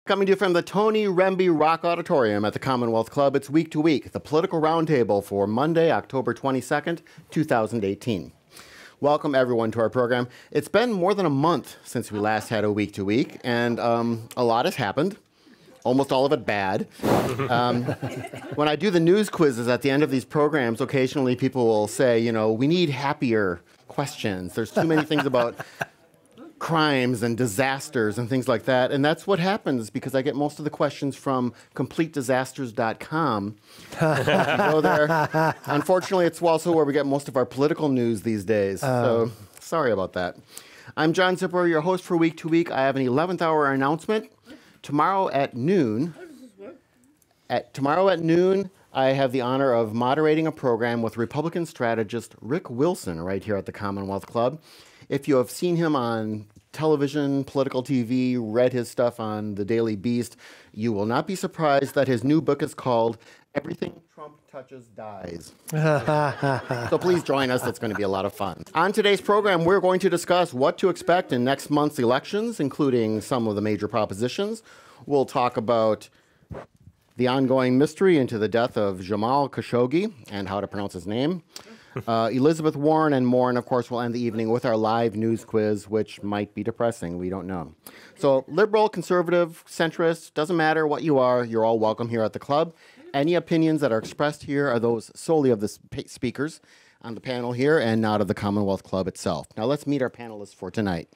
Coming to you from the Tony Rembe Rock Auditorium at the Commonwealth Club, it's Week to Week, the political roundtable for Monday, October 22nd, 2018. Welcome, everyone, to our program. It's been more than a month since we last had a Week to Week, and a lot has happened, almost all of it bad. When I do the news quizzes at the end of these programs, occasionally people will say, you know, we need happier questions. There's too many things about crimes and disasters and things like that. And that's what happens because I get most of the questions from CompleteDisasters.com. Go there. Unfortunately, it's also where we get most of our political news these days. So sorry about that. I'm John Zipper, your host for Week to Week. I have an 11th hour announcement. Tomorrow at noon, I have the honor of moderating a program with Republican strategist Rick Wilson right here at the Commonwealth Club. If you have seen him on television, political TV, read his stuff on the Daily Beast, you will not be surprised that his new book is called Everything Trump Touches Dies. So please join us. It's going to be a lot of fun. On today's program, we're going to discuss what to expect in next month's elections, including some of the major propositions. We'll talk about the ongoing mystery into the death of Jamal Khashoggi and how to pronounce his name. Elizabeth Warren and more, and of course we'll end the evening with our live news quiz, which might be depressing, we don't know. So liberal, conservative, centrist, doesn't matter what you are, you're all welcome here at the club. Any opinions that are expressed here are those solely of the speakers on the panel here and not of the Commonwealth Club itself. Now let's meet our panelists for tonight.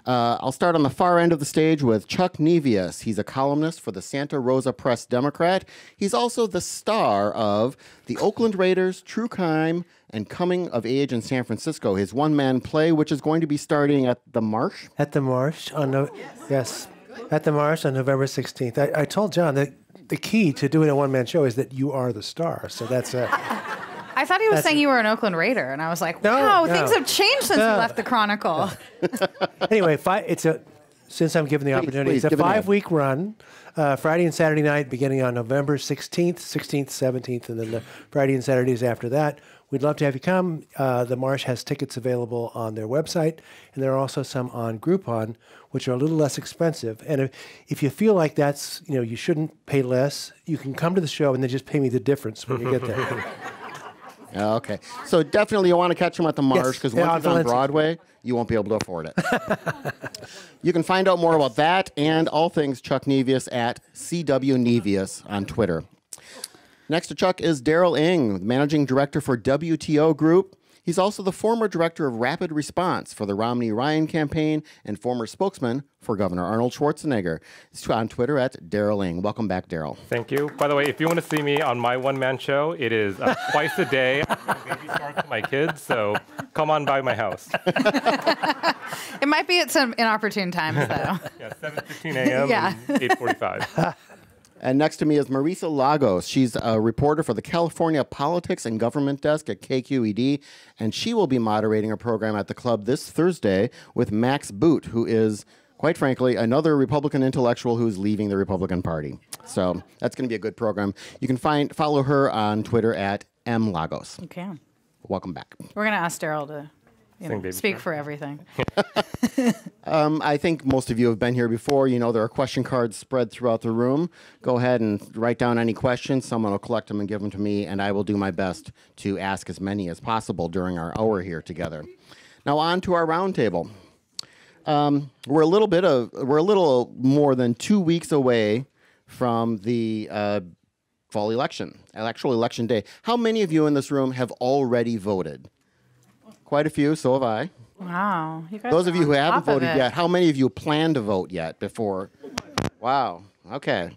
I'll start on the far end of the stage with Chuck Nevius. He's a columnist for the Santa Rosa Press Democrat. He's also the star of The Oakland Raiders, True Crime, and Coming of Age in San Francisco, his one-man play, which is going to be starting at the Marsh. At the Marsh on at the Marsh on November 16th. I told John that the key to doing a one-man show is that you are the star. So that's I thought he was saying you were an Oakland Raider, and I was like, wow, things have changed since we left the Chronicle. Anyway, since I'm given the opportunity, it's a 5-week run, Friday and Saturday night, beginning on November 16th, 17th, and then the Friday and Saturdays after that. We'd love to have you come. The Marsh has tickets available on their website, and there are also some on Groupon, which are a little less expensive. And if you feel like that's, you shouldn't pay less, you can come to the show and then just pay me the difference when you get there. Okay. So definitely you want to catch him at the Marsh because once it's on Broadway, you won't be able to afford it. You can find out more about that and all things Chuck Nevius at CW Nevius on Twitter. Next to Chuck is Daryl Ng, Managing Director for WTO Group. He's also the former Director of Rapid Response for the Romney-Ryan campaign and former spokesman for Governor Arnold Schwarzenegger. He's on Twitter at Daryl Ng. Welcome back, Daryl. Thank you. By the way, if you want to see me on my one-man show, it is twice a day. I'm doing baby starts with my kids, so come on by my house. It might be at some inopportune times, though. Yeah, 7:15 a.m. and 8:45. And next to me is Marisa Lagos. She's a reporter for the California Politics and Government Desk at KQED, and she will be moderating a program at the club this Thursday with Max Boot, who is, quite frankly, another Republican intellectual who's leaving the Republican Party. So that's going to be a good program. You can follow her on Twitter at @mlagos. Okay. Welcome back. We're going to ask Daryl to speak for everything. I think most of you have been here before. There are question cards spread throughout the room. Go ahead and write down any questions. Someone will collect them and give them to me, and I will do my best to ask as many as possible during our hour here together. Now on to our roundtable. We're a little more than 2 weeks away from the fall election, actual election day. How many of you in this room have already voted? Quite a few, so have I. Wow. Those of you who haven't voted yet, how many of you plan to vote yet before? Wow. Okay.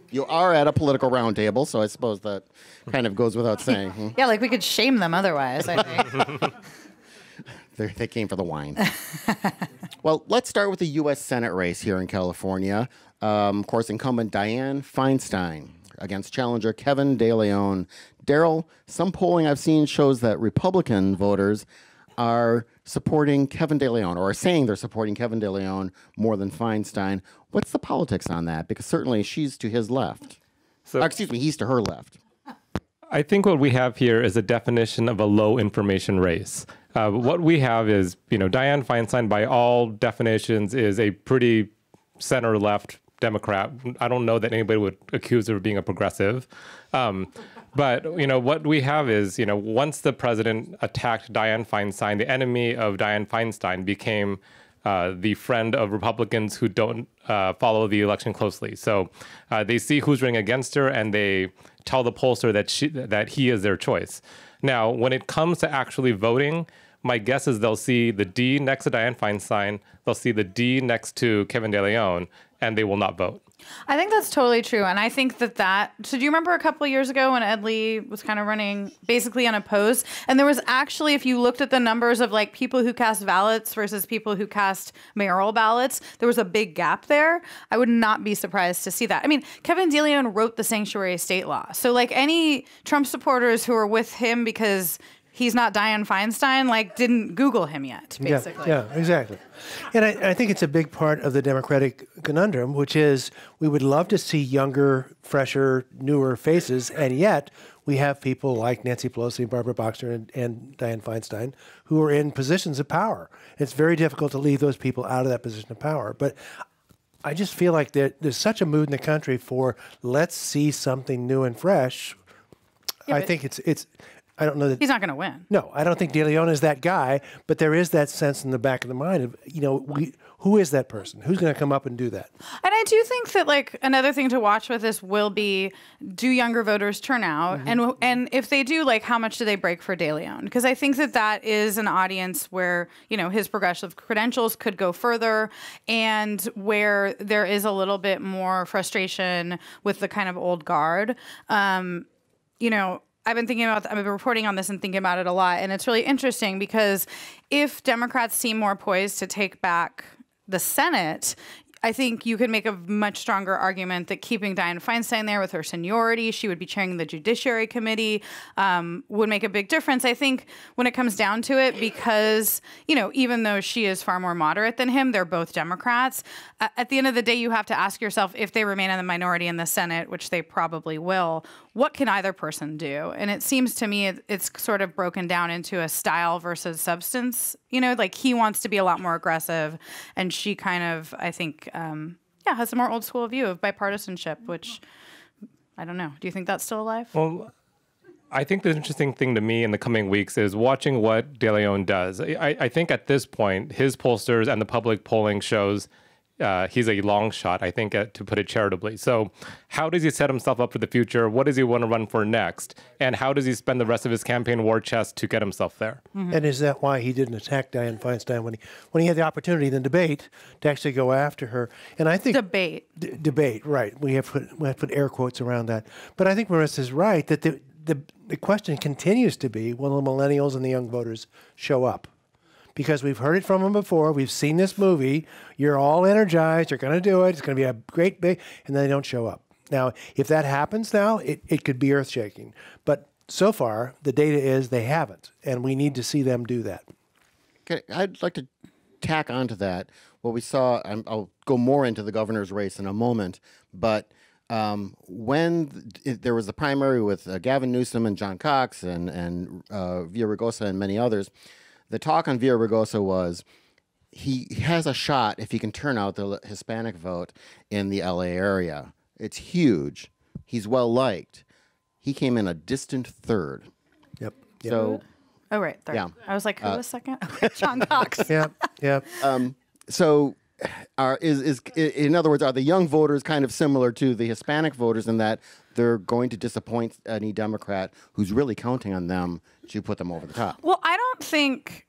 You are at a political roundtable, so I suppose that kind of goes without saying. Yeah, like we could shame them otherwise, I think. They came for the wine. Well, let's start with the U.S. Senate race here in California. Of course, incumbent Dianne Feinstein against challenger Kevin De Leon. Daryl, some polling I've seen shows that Republican voters are supporting Kevin De Leon, or are saying they're supporting Kevin De Leon more than Feinstein. What's the politics on that? Because certainly she's to his left. He's to her left. I think what we have here is a definition of a low information race. What we have is, Dianne Feinstein, by all definitions, is a pretty center-left Democrat. I don't know that anybody would accuse her of being a progressive. But, what we have is, once the president attacked Dianne Feinstein, the enemy of Dianne Feinstein became the friend of Republicans who don't follow the election closely. So they see who's running against her, and they tell the pollster that he is their choice. Now, when it comes to actually voting, my guess is they'll see the D next to Dianne Feinstein, they'll see the D next to Kevin De Leon, and they will not vote. I think that's totally true. And I think that so do you remember a couple of years ago when Ed Lee was kind of running basically unopposed? And there was actually, if you looked at the numbers of like people who cast ballots versus people who cast mayoral ballots, there was a big gap there. I would not be surprised to see that. I mean, Kevin De Leon wrote the sanctuary state law. So like any Trump supporters who are with him because he's not Dianne Feinstein, like, didn't Google him yet, basically. Yeah, exactly. And I think it's a big part of the Democratic conundrum, which is we would love to see younger, fresher, newer faces, and yet we have people like Nancy Pelosi, Barbara Boxer, and Dianne Feinstein who are in positions of power. It's very difficult to leave those people out of that position of power. But I just feel like there's such a mood in the country for let's see something new and fresh. Yeah, I think it's I don't know that he's not going to win. No, I don't think De Leon is that guy, but there is that sense in the back of the mind of, who is that person? Who's going to come up and do that? And I do think that like another thing to watch with this will be, do younger voters turn out? Mm-hmm. And if they do, like how much do they break for De Leon? Because I think that is an audience where, his progressive credentials could go further, and where there is a little bit more frustration with the kind of old guard. I've been reporting on this and thinking about it a lot. And it's really interesting because if Democrats seem more poised to take back the Senate, I think you could make a much stronger argument that keeping Dianne Feinstein there with her seniority, she would be chairing the Judiciary Committee, would make a big difference. I think when it comes down to it, because, even though she is far more moderate than him, they're both Democrats. At the end of the day, you have to ask yourself, if they remain in the minority in the Senate, which they probably will, what can either person do? And it seems to me it's sort of broken down into a style versus substance. Like he wants to be a lot more aggressive, and she kind of, I think, has a more old school view of bipartisanship, which I don't know. Do you think that's still alive? Well, I think the interesting thing to me in the coming weeks is watching what De Leon does. I think at this point, his pollsters and the public polling shows he's a long shot, I think, to put it charitably. So how does he set himself up for the future? What does he want to run for next? And how does he spend the rest of his campaign war chest to get himself there? Mm-hmm. And is that why he didn't attack Dianne Feinstein when he had the opportunity in the debate to actually go after her? And I think debate, right? We have put air quotes around that. But I think Marissa's right that the question continues to be, will the millennials and the young voters show up? Because we've heard it from them before. We've seen this movie. You're all energized. You're going to do it. It's going to be a great big, and then they don't show up. Now, if that happens now, it could be earth-shaking. But so far, the data is they haven't, and we need to see them do that. Okay, I'd like to tack onto that what we saw. I'll go more into the governor's race in a moment, but when there was the primary with Gavin Newsom and John Cox and Villaraigosa and many others, the talk on Villaraigosa was he has a shot if he can turn out the Hispanic vote in the LA area. It's huge. He's well liked. He came in a distant third. Yep. So, oh, right. Third. Yeah. I was like, who was second? John Cox. Yep. So, in other words, are the young voters kind of similar to the Hispanic voters in that they're going to disappoint any Democrat who's really counting on them to put them over the top? Well, I don't think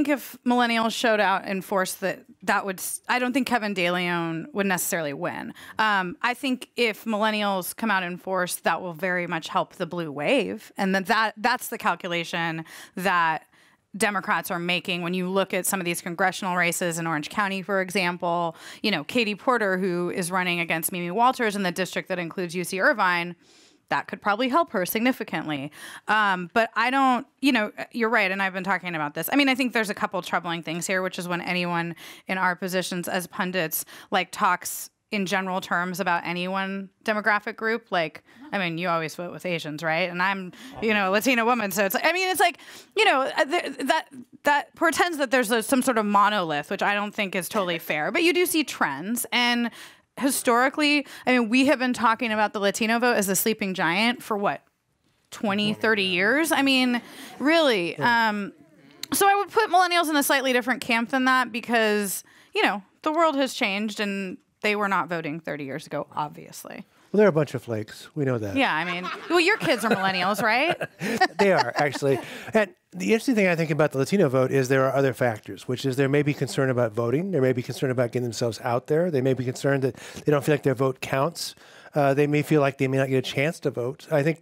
if millennials showed out in force that would. I don't think Kevin De Leon would necessarily win. I think if millennials come out in force, that will very much help the blue wave, and that's the calculation that Democrats are making when you look at some of these congressional races in Orange County, for example. Katie Porter, who is running against Mimi Walters in the district that includes UC Irvine, that could probably help her significantly. But I don't, you're right, and I've been talking about this. I mean, I think there's a couple troubling things here, which is when anyone in our positions as pundits talks in general terms about any one demographic group. You always vote with Asians, right? And I'm, a Latina woman. So that portends that there's some sort of monolith, which I don't think is totally fair. But you do see trends. And historically, I mean, we have been talking about the Latino vote as a sleeping giant for what, 20, 30 years? I mean, really. Yeah. So I would put millennials in a slightly different camp than that because, you know, the world has changed and they were not voting 30 years ago, obviously. Well, they're a bunch of flakes. We know that. Yeah, I mean, well, your kids are millennials, right? They are, actually. And the interesting thing I think about the Latino vote is there are other factors, which is there may be concern about voting. There may be concern about getting themselves out there. They may be concerned that they don't feel like their vote counts. They may feel like they may not get a chance to vote. I think,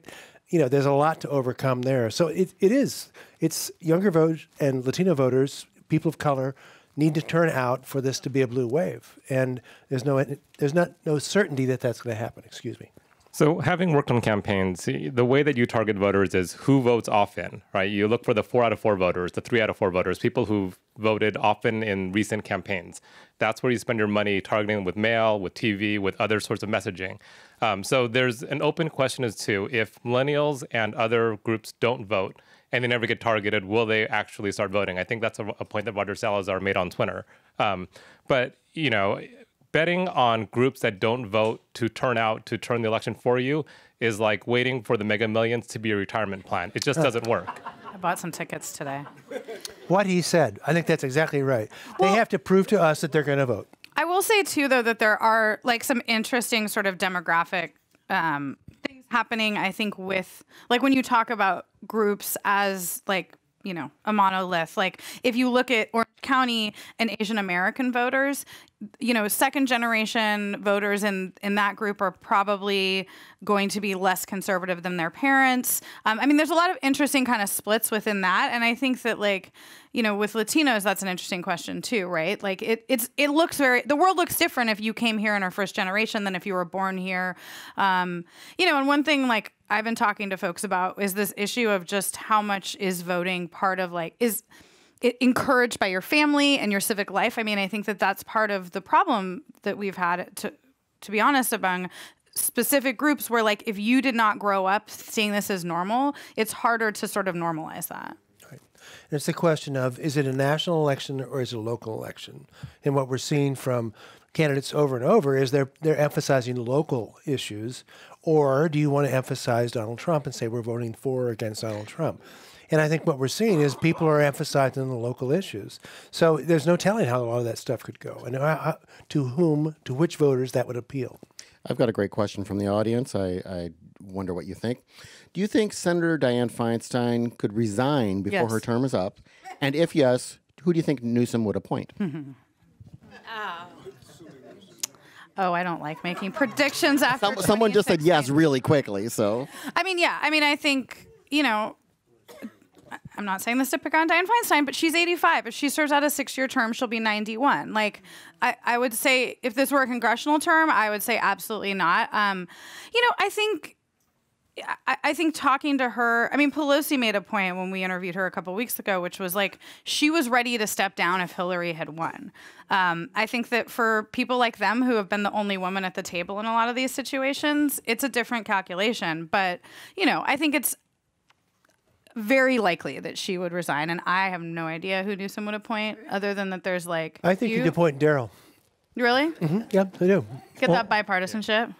you know, there's a lot to overcome there. So it's younger voters and Latino voters, people of color, need to turn out for this to be a blue wave. And there's no certainty that that's going to happen. Excuse me. So having worked on campaigns, the way that you target voters is who votes often, right? You look for the 4 out of 4 voters, the 3 out of 4 voters, people who've voted often in recent campaigns. That's where you spend your money targeting with mail, with TV, with other sorts of messaging. So there's an open question as to if millennials and other groups don't vote and they never get targeted, will they actually start voting? I think that's a point that Roger Salazar made on Twitter. But, you know, betting on groups that don't vote to turn out to turn the election for you is like waiting for the Mega Millions to be a retirement plan. It just doesn't work. I bought some tickets today. What he said, I think that's exactly right. Well, they have to prove to us that they're going to vote. I will say, too, though, that there are like some interesting sort of demographic things happening, I think, with like when you talk about groups as like, you know, a monolith. Like if you look at Orange County and Asian American voters, you know, second generation voters in that group are probably going to be less conservative than their parents. I mean, there's a lot of interesting kind of splits within that. And I think that like, you know, with Latinos, that's an interesting question too, right? Like it looks the world looks different if you came here in our first generation than if you were born here. You know, and one thing like I've been talking to folks about is this issue of just how much is voting part of like, is it encouraged by your family and your civic life? I mean, I think that that's part of the problem that we've had, to be honest, among specific groups where like if you did not grow up seeing this as normal, it's harder to sort of normalize that. Right. And it's the question of, is it a national election or is it a local election? And what we're seeing from candidates over and over is they're emphasizing local issues, or do you want to emphasize Donald Trump and say we're voting for or against Donald Trump? And I think what we're seeing is people are emphasizing the local issues. So there's no telling how a lot of that stuff could go and to which voters that would appeal. I've got a great question from the audience. I wonder what you think. Do you think Senator Dianne Feinstein could resign before her term is up? And if yes, who do you think Newsom would appoint? Oh, I don't like making predictions after someone just said yes really quickly, so. I mean, yeah. I mean, I think, you know, I'm not saying this to pick on Dianne Feinstein, but she's 85. If she serves out a 6-year term, she'll be 91. Like, I would say if this were a congressional term, I would say absolutely not. You know, I think talking to her, I mean, Pelosi made a point when we interviewed her a couple weeks ago, which was like she was ready to step down if Hillary had won. I think that for people like them who have been the only woman at the table in a lot of these situations, it's a different calculation. But, you know, I think it's very likely that she would resign. And I have no idea who Newsom would appoint other than that there's like. I think you'd appoint Daryl. Really? Mm-hmm. Yeah, I do. Get that bipartisanship?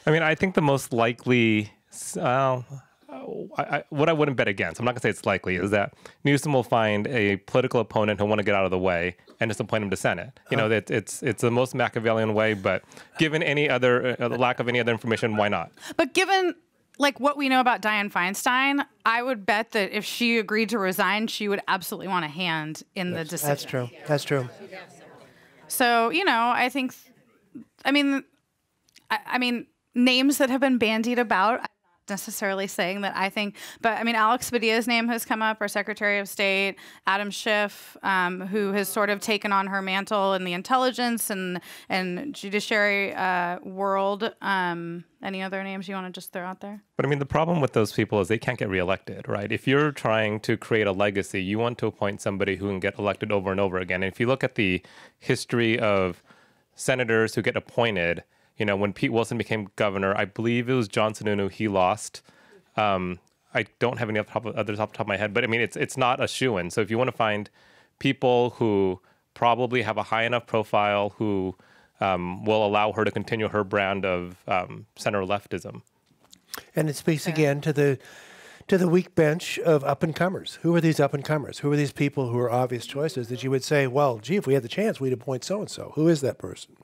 I mean, I think the most likely, what I wouldn't bet against, I'm not going to say it's likely, is that Newsom will find a political opponent who'll want to get out of the way and just appoint him to Senate. You know, it's the most Machiavellian way, but given any other lack of any other information, why not? But given like what we know about Dianne Feinstein, I would bet that if she agreed to resign, she would absolutely want a hand in the decision. That's true. That's true. So, you know, I think, I mean, names that have been bandied about, I'm not necessarily saying that I think, but I mean, Alex Padilla's name has come up, our Secretary of State, Adam Schiff, who has sort of taken on her mantle in the intelligence and judiciary world. Any other names you want to just throw out there? But I mean, the problem with those people is they can't get reelected, right? If you're trying to create a legacy, you want to appoint somebody who can get elected over and over again. And if you look at the history of senators who get appointed, you know, when Pete Wilson became governor, I believe it was John Sununu, he lost. I don't have any others off the top of my head, but I mean, it's not a shoo-in. So if you want to find people who probably have a high enough profile, who will allow her to continue her brand of center leftism. And it speaks again to the weak bench of up-and-comers. Who are these up-and-comers? Who are these people who are obvious choices that you would say, well, gee, if we had the chance, we'd appoint so-and-so. Who is that person?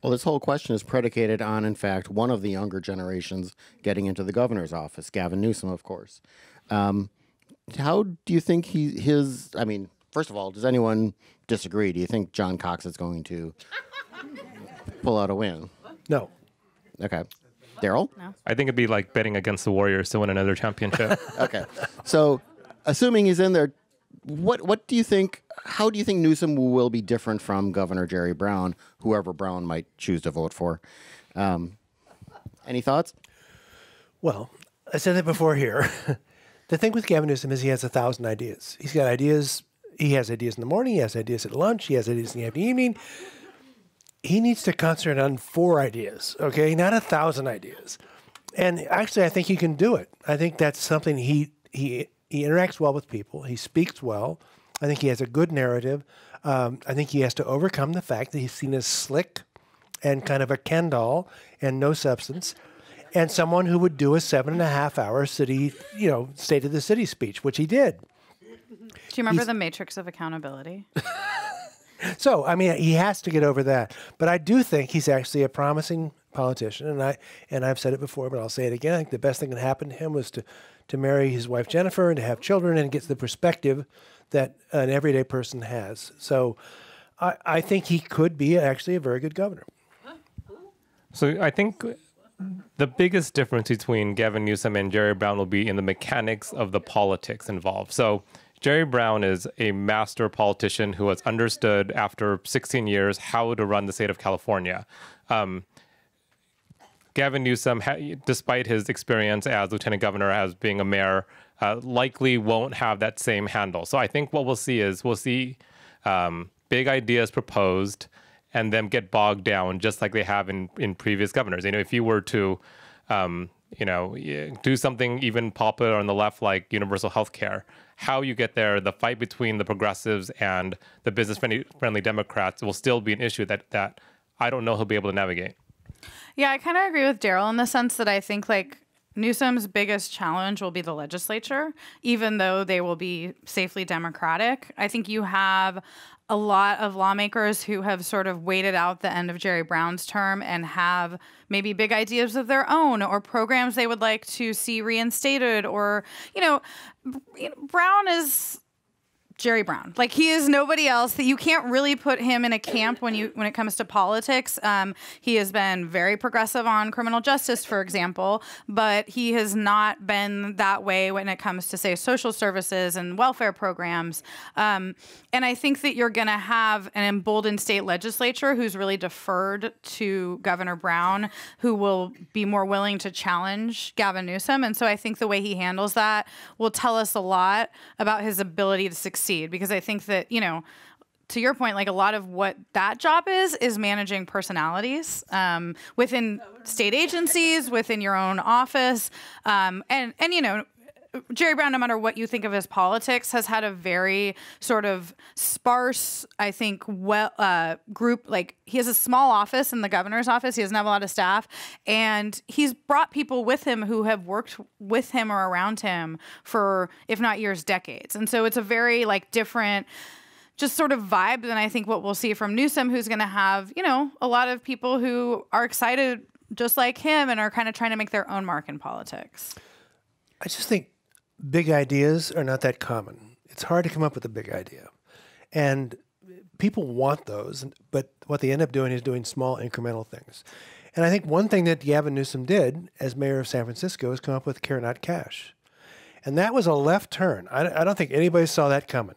Well, this whole question is predicated on, in fact, one of the younger generations getting into the governor's office, Gavin Newsom, of course. How do you think I mean, first of all, does anyone disagree? Do you think John Cox is going to pull out a win? No. Okay. Daryl? No. I think it'd be like betting against the Warriors to win another championship. Okay. So, assuming he's in there, what do you think? How do you think Newsom will be different from Governor Jerry Brown, whoever Brown might choose to vote for? Any thoughts? Well, I said that before here. The thing with Gavin Newsom is he has 1,000 ideas. He's got ideas. He has ideas in the morning. He has ideas at lunch. He has ideas in the evening. He needs to concentrate on 4 ideas, okay? Not 1,000 ideas. And actually, I think he can do it. I think that's something he interacts well with people. He speaks well. I think he has a good narrative. I think he has to overcome the fact that he's seen as slick and kind of a Ken doll and no substance, and someone who would do a 7.5-hour city, State of the City speech, which he did. Do you remember the matrix of accountability? So, I mean, he has to get over that. But I do think he's actually a promising politician, and I've said it before, but I'll say it again. I think the best thing that happened to him was to marry his wife Jennifer and to have children and get the perspective that an everyday person has. So, I think he could be actually a very good governor. So I think the biggest difference between Gavin Newsom and Jerry Brown will be in the mechanics of the politics involved. So Jerry Brown is a master politician who has understood after 16 years how to run the state of California. Gavin Newsom, despite his experience as lieutenant governor, as being a mayor, likely won't have that same handle. So I think what we'll see big ideas proposed and them get bogged down just like they have in previous governors. If you were to do something even popular on the left like universal health care, how you get there, the fight between the progressives and the business-friendly Democrats will still be an issue that I don't know he'll be able to navigate. Yeah, I kind of agree with Daryl in the sense that I think Newsom's biggest challenge will be the legislature, even though they will be safely Democratic. I think you have a lot of lawmakers who have sort of waited out the end of Jerry Brown's term and have maybe big ideas of their own or programs they would like to see reinstated, or, Brown is Jerry Brown. He is nobody else. That you can't really put him in a camp when it comes to politics. He has been very progressive on criminal justice, for example, but he has not been that way when it comes to, say, social services and welfare programs. And I think that you're going to have an emboldened state legislature who's really deferred to Governor Brown, who will be more willing to challenge Gavin Newsom. And so I think the way he handles that will tell us a lot about his ability to succeed. Because I think that, to your point, a lot of what that job is managing personalities within state agencies, within your own office. And Jerry Brown, no matter what you think of his politics, has had a very sort of sparse, I think, group. He has a small office in the governor's office. He doesn't have a lot of staff. And he's brought people with him who have worked with him or around him for, if not years, decades. And so it's a very, different just sort of vibe than I think what we'll see from Newsom, who's going to have, a lot of people who are excited just like him and are kind of trying to make their own mark in politics. I just think big ideas are not that common. It's hard to come up with a big idea. And people want those, but what they end up doing is doing small incremental things. And I think one thing that Gavin Newsom did as mayor of San Francisco is come up with Care Not Cash. And that was a left turn. I don't think anybody saw that coming.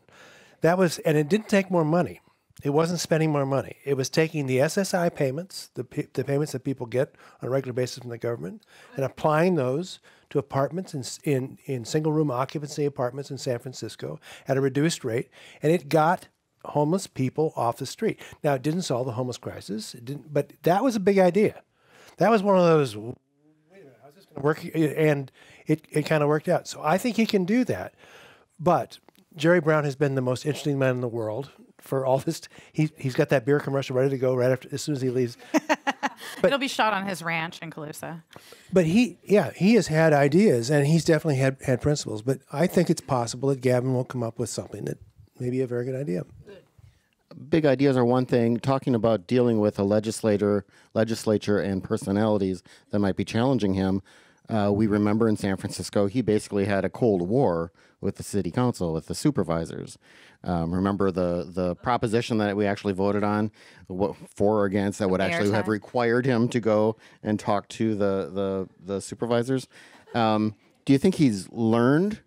And it didn't take more money. It wasn't spending more money. It was taking the SSI payments, the payments that people get on a regular basis from the government, and applying those to apartments in single-room occupancy apartments in San Francisco at a reduced rate, and it got homeless people off the street. Now, it didn't solve the homeless crisis, but that was a big idea. That was one of those, wait a minute, how's this going to work? And it kind of worked out. So I think he can do that. But Jerry Brown has been the most interesting man in the world for all this. He's got that beer commercial ready to go right after, as soon as he leaves. It'll be shot on his ranch in Calusa. But he has had ideas, and he's definitely had principles. But I think it's possible that Gavin will come up with something that may be a very good idea. Big ideas are one thing. Talking about dealing with a legislature and personalities that might be challenging him. We remember in San Francisco, he basically had a Cold War with the city council, with the supervisors. Remember the proposition that we actually voted on, for or against, that would actually have required him to go and talk to the supervisors. Do you think he's learned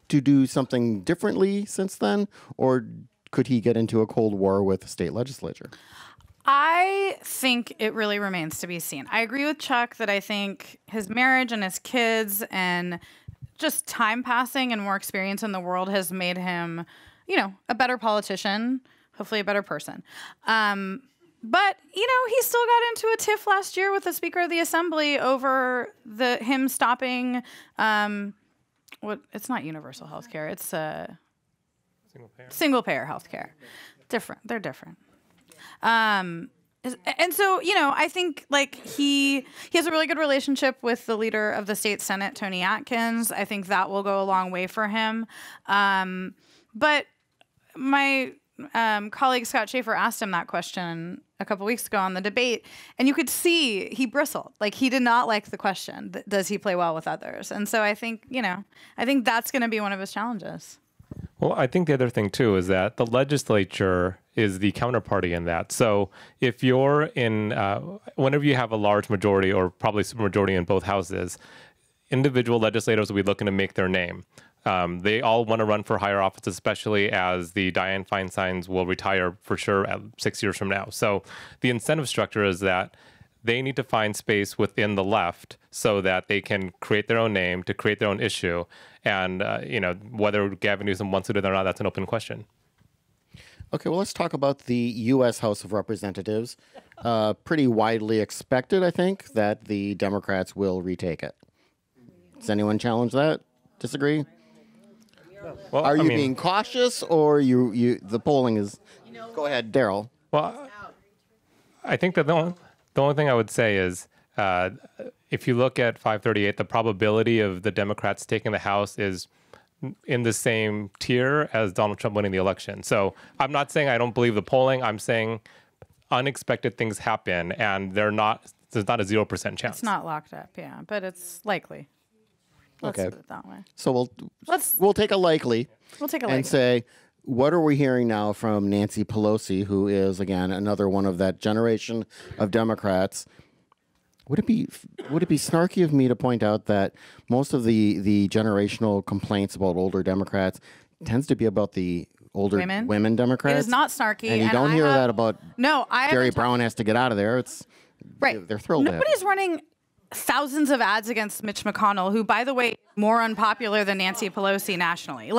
to do something differently since then, or could he get into a Cold War with the state legislature? I think it really remains to be seen. I agree with Chuck that I think his marriage and his kids and just time passing and more experience in the world has made him, a better politician, hopefully a better person. But, he still got into a tiff last year with the Speaker of the Assembly over him stopping, it's not universal health care, it's single payer health care. They're different. And so, I think he has a really good relationship with the leader of the state Senate, Tony Atkins. I think that will go a long way for him. But my colleague Scott Schaefer asked him that question a couple weeks ago on the debate, and you could see he bristled. He did not like the question. Does he play well with others? And so I think, that's going to be one of his challenges. Well, I think the other thing, too, is that the legislature is the counterparty in that. So if you're in, whenever you have a large majority or probably supermajority in both houses, individual legislators will be looking to make their name. They all want to run for higher office, especially as the Dianne Feinsteins will retire for sure 6 years from now. So the incentive structure is that they need to find space within the left so that they can create their own name, to create their own issue. And, whether Gavin Newsom wants to do that or not, that's an open question. Okay, well, let's talk about the U.S. House of Representatives. Pretty widely expected, I think, that the Democrats will retake it. Does anyone challenge that? Disagree? Well, are you being cautious, or the polling is... Go ahead, Daryl. Well, I think that the only thing I would say is, if you look at 538, the probability of the Democrats taking the House is in the same tier as Donald Trump winning the election. So I'm not saying I don't believe the polling. I'm saying unexpected things happen, and there's not a 0% chance. It's not locked up, yeah, but it's likely. Let's Okay. put it that way. So we'll take a likely. We'll take a likely. And say, what are we hearing now from Nancy Pelosi, who is, again, another one of that generation of Democrats? Would it be snarky of me to point out that most of the generational complaints about older Democrats tends to be about the older women Democrats? It is not snarky. And you don't hear that about Jerry Brown has to get out of there. It's right. They're thrilled. Nobody's running thousands of ads against Mitch McConnell, who, by the way, more unpopular than Nancy Pelosi nationally.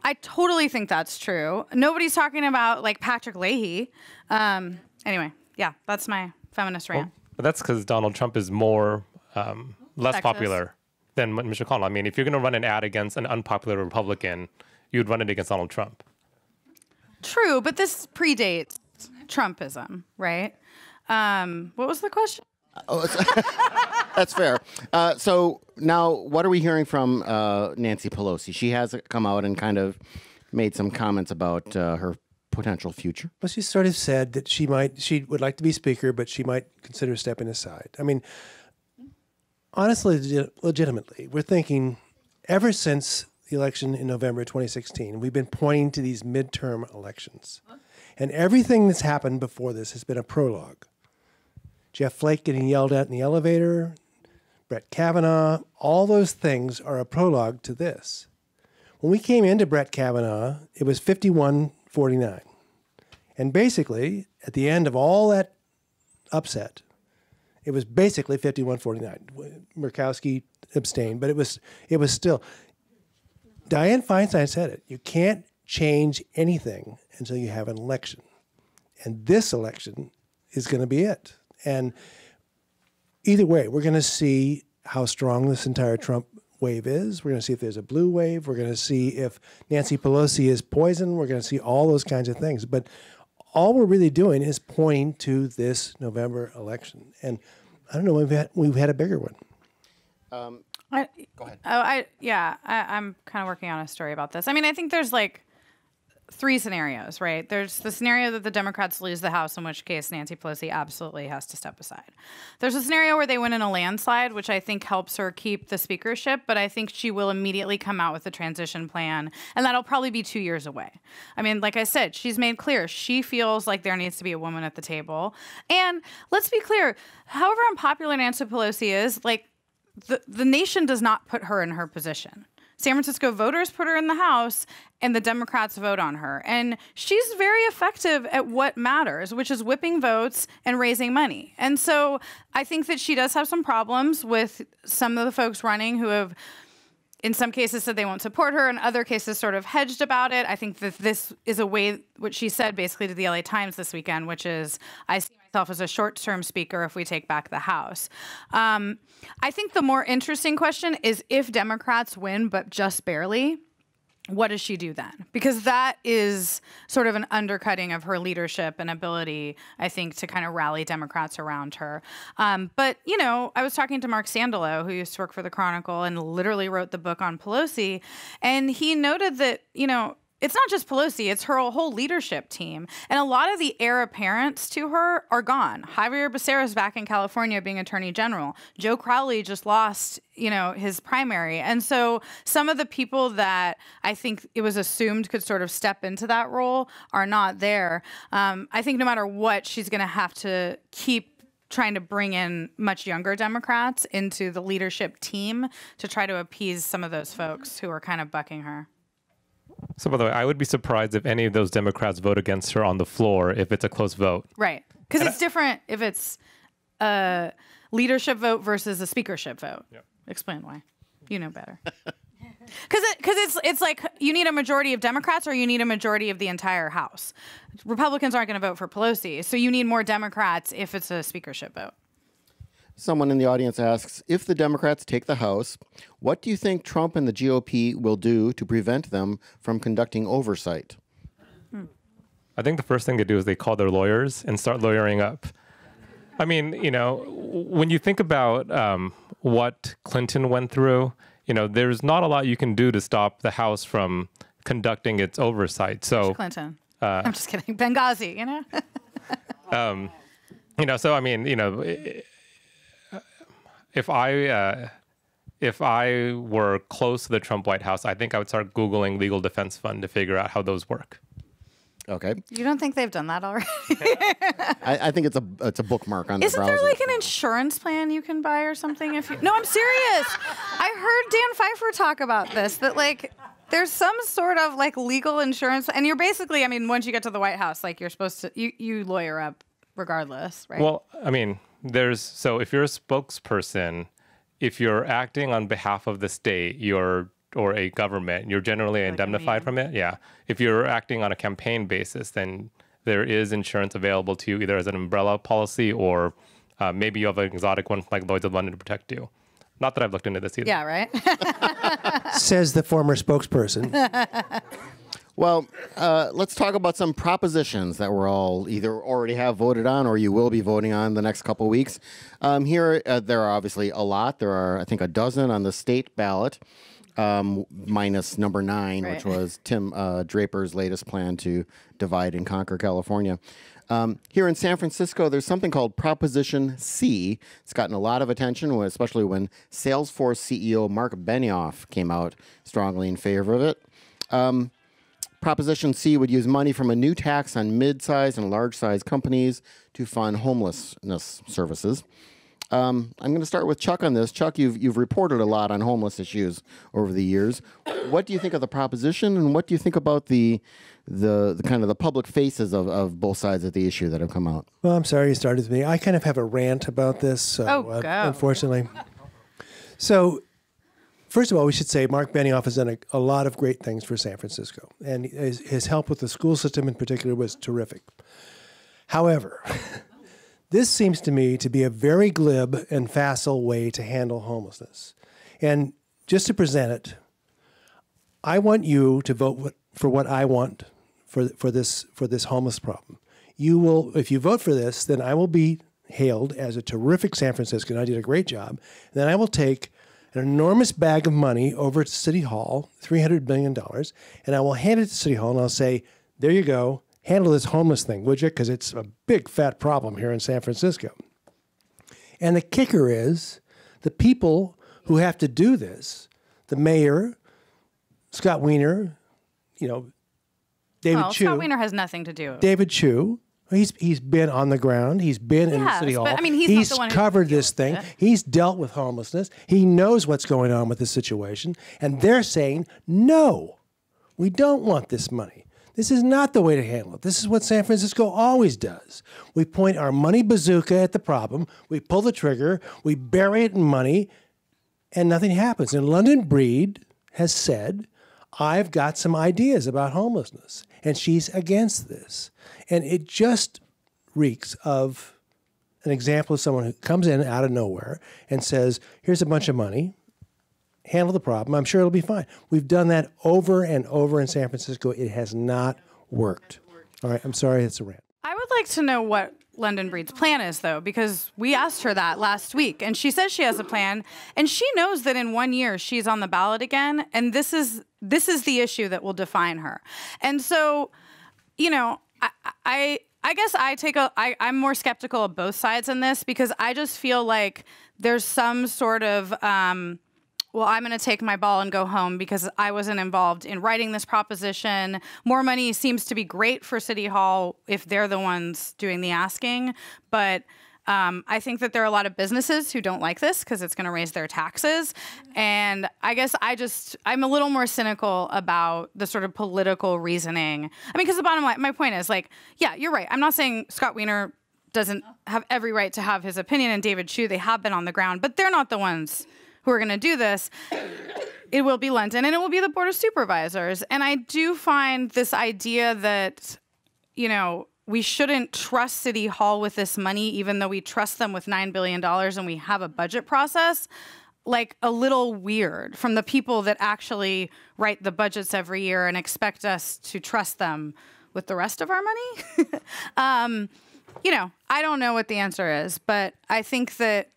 I totally think that's true. Nobody's talking about Patrick Leahy. Anyway, yeah, that's my feminist rant. But that's because Donald Trump is more less Sexist. popular than Mitch McConnell. I mean, if you're going to run an ad against an unpopular Republican, you'd run it against Donald Trump. True, but this predates Trumpism, right? What was the question? That's fair. So now, what are we hearing from Nancy Pelosi? She has come out and kind of made some comments about her potential future. Well, she sort of said that she would like to be speaker, but she might consider stepping aside. I mean, honestly, legitimately, we're thinking ever since the election in November 2016, we've been pointing to these midterm elections. And everything that's happened before this has been a prologue. Jeff Flake getting yelled at in the elevator, Brett Kavanaugh, all those things are a prologue to this. When we came into Brett Kavanaugh, it was 51-49. And basically, at the end of all that upset, it was basically 51-49. Murkowski abstained, but it was still. Dianne Feinstein said it. You can't change anything until you have an election. And this election is going to be it. And either way, we're going to see how strong this entire Trump wave is. We're going to see if there's a blue wave. We're going to see if Nancy Pelosi is poison. We're going to see all those kinds of things. But all we're really doing is pointing to this November election. And I don't know, we've had a bigger one. Go ahead. I'm kind of working on a story about this. I mean, I think there's like three scenarios, right? There's the scenario that the Democrats lose the House, in which case Nancy Pelosi absolutely has to step aside. There's a scenario where they win in a landslide, which I think helps her keep the speakership, but I think she will immediately come out with a transition plan, and that'll probably be 2 years away. I mean, like I said, she's made clear she feels like there needs to be a woman at the table. And let's be clear, however unpopular Nancy Pelosi is, like, the nation does not put her in her position. San Francisco voters put her in the House, and the Democrats vote on her. And she's very effective at what matters, which is whipping votes and raising money. And so I think that she does have some problems with some of the folks running who have, in some cases, said they won't support her, in other cases sort of hedged about it. I think that this is a way, what she said basically to the LA Times this weekend, which is, I see myself as a short-term speaker if we take back the House. I think the more interesting question is, if Democrats win, but just barely, what does she do then? Because that is sort of an undercutting of her leadership and ability, I think, to kind of rally Democrats around her. But, you know, I was talking to Mark Sandalow, who used to work for the Chronicle and literally wrote the book on Pelosi, and he noted that, you know, it's not just Pelosi, it's her whole leadership team. And a lot of the heir apparents to her are gone. Javier Becerra's back in California being attorney general. Joe Crowley just lost, you know, his primary. And so some of the people that I think it was assumed could sort of step into that role are not there. I think no matter what, she's going to have to keep trying to bring in much younger Democrats into the leadership team to try to appease some of those folks who are kind of bucking her. So, by the way, I would be surprised if any of those Democrats vote against her on the floor if it's a close vote. Right. Because it's different if it's a leadership vote versus a speakership vote. Yep. Explain why. You know better. Because it's like you need a majority of Democrats or you need a majority of the entire House. Republicans aren't going to vote for Pelosi, so you need more Democrats if it's a speakership vote. Someone in the audience asks, if the Democrats take the House, what do you think Trump and the GOP will do to prevent them from conducting oversight? I think the first thing they do is they call their lawyers and start lawyering up. I mean, you know, when you think about what Clinton went through, you know, there's not a lot you can do to stop the House from conducting its oversight. So Clinton. I'm just kidding. Benghazi, you know? You know, so I mean, you know, if I were close to the Trump White House, I think I would start Googling legal defense fund to figure out how those work. Okay. You don't think they've done that already? I think it's a bookmark on the browser. Isn't there like an insurance plan you can buy or something? If you No, I'm serious. I heard Dan Pfeiffer talk about this, that like there's some sort of like legal insurance, and you're basically, I mean, once you get to the White House, like you're supposed to, you lawyer up regardless, right? Well, I mean, so if you're a spokesperson, if you're acting on behalf of the state, or a government, you're generally indemnified from it. Yeah. If you're acting on a campaign basis, then there is insurance available to you either as an umbrella policy or maybe you have an exotic one like Lloyd's of London to protect you. Not that I've looked into this either. Yeah, right? Says the former spokesperson. Well, let's talk about some propositions that we're all either already have voted on or you will be voting on the next couple weeks. Here, there are obviously a lot. There are, I think, a dozen on the state ballot, minus number 9, right, which was Tim Draper's latest plan to divide and conquer California. Here in San Francisco, there's something called Proposition C. It's gotten a lot of attention, especially when Salesforce CEO Mark Benioff came out strongly in favor of it. Proposition C would use money from a new tax on mid-sized and large-sized companies to fund homelessness services. I'm going to start with Chuck on this. Chuck, you've reported a lot on homeless issues over the years. What do you think of the proposition, and what do you think about the kind of the public faces of both sides of the issue that have come out? Well, I'm sorry you started with me. I kind of have a rant about this, so, unfortunately. So, first of all, we should say Mark Benioff has done a lot of great things for San Francisco, and his help with the school system in particular was terrific. However, this seems to me to be a very glib and facile way to handle homelessness. And just to present it, I want you to vote for what I want for this homeless problem. You will, if you vote for this, then I will be hailed as a terrific San Franciscan. I did a great job. And then I will take an enormous bag of money over to City Hall, $300 million, and I will hand it to City Hall and I'll say, there you go, handle this homeless thing, would you? Because it's a big fat problem here in San Francisco. And the kicker is the people who have to do this, the mayor, Scott Wiener, David Chu. Scott Wiener has nothing to do with it. David Chu. He's been on the ground. He's been in the City Hall. But, I mean, he's not the one covered this thing. He's dealt with homelessness. He knows what's going on with the situation. And they're saying, no, we don't want this money. This is not the way to handle it. This is what San Francisco always does. We point our money bazooka at the problem. We pull the trigger. We bury it in money. And nothing happens. And London Breed has said, I've got some ideas about homelessness. And she's against this. And it just reeks of an example of someone who comes in out of nowhere and says, here's a bunch of money, handle the problem. I'm sure it'll be fine. We've done that over and over in San Francisco. It has not worked. All right, I'm sorry, it's a rant. I would like to know what London Breed's plan is, though, because we asked her that last week, and she says she has a plan, and she knows that in 1 year she's on the ballot again, and this is the issue that will define her. And so, I guess I'm more skeptical of both sides in this because I just feel like there's some sort of, I'm going to take my ball and go home because I wasn't involved in writing this proposition. More money seems to be great for City Hall if they're the ones doing the asking. But I think that there are a lot of businesses who don't like this because it's going to raise their taxes. And I guess I'm a little more cynical about the sort of political reasoning. I mean, because the bottom line, my point is yeah, you're right. I'm not saying Scott Wiener doesn't have every right to have his opinion, and David Chu, they have been on the ground, but they're not the ones who are going to do this. It will be London, and it will be the Board of Supervisors. And I do find this idea that, we shouldn't trust City Hall with this money, even though we trust them with $9 billion and we have a budget process, like a little weird from the people that actually write the budgets every year and expect us to trust them with the rest of our money. I don't know what the answer is, but I think that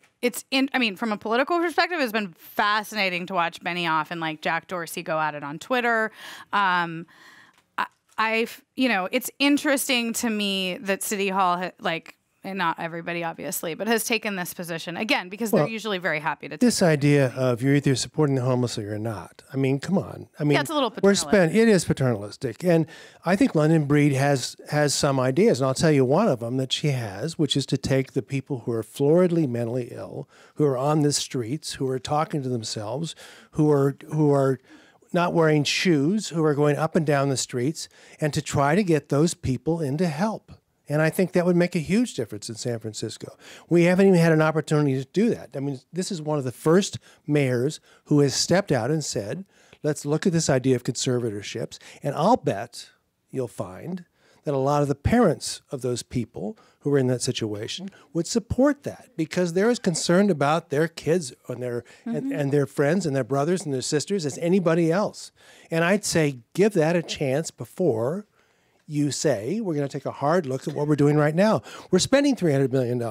from a political perspective, it's been fascinating to watch Benioff and Jack Dorsey go at it on Twitter. It's interesting to me that City Hall, and not everybody obviously, but has taken this position again because they're usually very happy to take this idea of you're either supporting the homeless or you're not. I mean, come on. I mean, yeah, it's a little paternalistic. It is paternalistic, and I think London Breed has some ideas, and I'll tell you one of them that she has, which is to take the people who are floridly mentally ill, who are on the streets, who are talking to themselves, who are not wearing shoes, who are going up and down the streets, and to try to get those people into help. And I think that would make a huge difference in San Francisco. We haven't even had an opportunity to do that. I mean, this is one of the first mayors who has stepped out and said, let's look at this idea of conservatorships. And I'll bet you'll find that a lot of the parents of those people who are in that situation would support that because they're as concerned about their kids and their friends and their brothers and their sisters as anybody else. And I'd say give that a chance before you say we're going to take a hard look at what we're doing right now. We're spending $300 million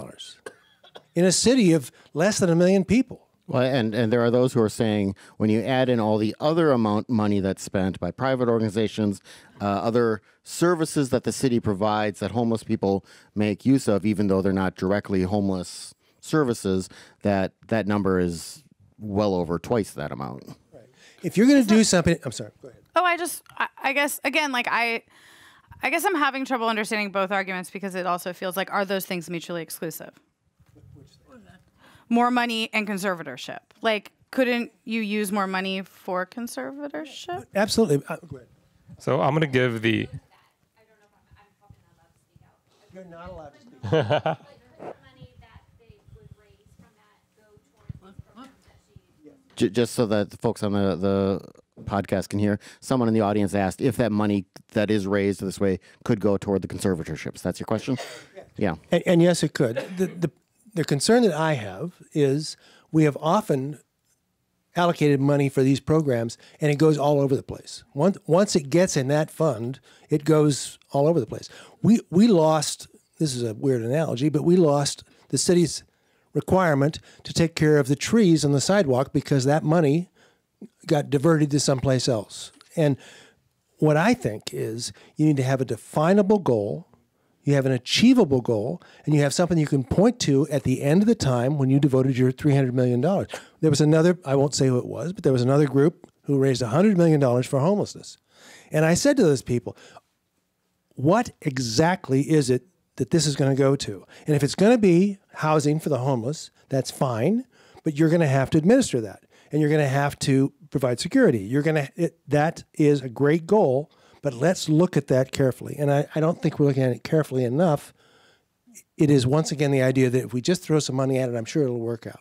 in a city of less than 1 million people. Well, and there are those who are saying when you add in all the other money that's spent by private organizations, other services that the city provides that homeless people make use of, even though they're not directly homeless services, that number is well over twice that amount. Right. If you're going to do something, I'm sorry, go ahead. Oh, I guess, again, I guess I'm having trouble understanding both arguments because it also feels like, are those things mutually exclusive? More money and conservatorship. Couldn't you use more money for conservatorship? Absolutely. Go ahead. So I'm going to give the... I don't know if I'm probably not allowed to speak out. You're not allowed to speak out. Money that they would raise from that go towards these programs that she... Just so that the folks on the podcast can hear, someone in the audience asked if that money that is raised this way could go toward the conservatorships. That's your question? Yeah. And yes, it could. The concern that I have is we have often allocated money for these programs, and it goes all over the place. Once it gets in that fund, it goes all over the place. We lost, this is a weird analogy, but we lost the city's requirement to take care of the trees on the sidewalk because that money got diverted to someplace else. And what I think is you need to have a definable goal, you have an achievable goal, and you have something you can point to at the end of the time when you devoted your $300 million. There was another, I won't say who it was, but there was another group who raised $100 million for homelessness. And I said to those people, what exactly is it that this is going to go to? And if it's going to be housing for the homeless, that's fine, but you're going to have to administer that. And you're going to have to provide security. That is a great goal, but let's look at that carefully. And I don't think we're looking at it carefully enough. It is, once again, the idea that if we just throw some money at it, I'm sure it'll work out.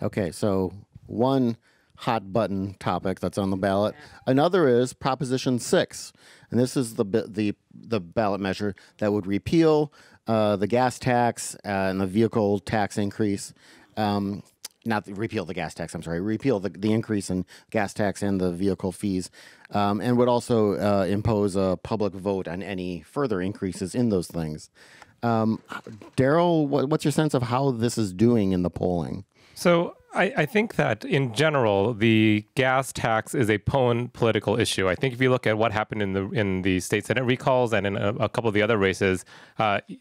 Okay, so one hot button topic that's on the ballot. Another is Proposition 6, and this is the ballot measure that would repeal the gas tax and the vehicle tax increase. Not repeal the gas tax, I'm sorry, repeal the increase in gas tax and the vehicle fees, and would also impose a public vote on any further increases in those things. Daryl, what's your sense of how this is doing in the polling? So I think that in general, the gas tax is a political issue. I think if you look at what happened in the state Senate recalls and in a couple of the other races,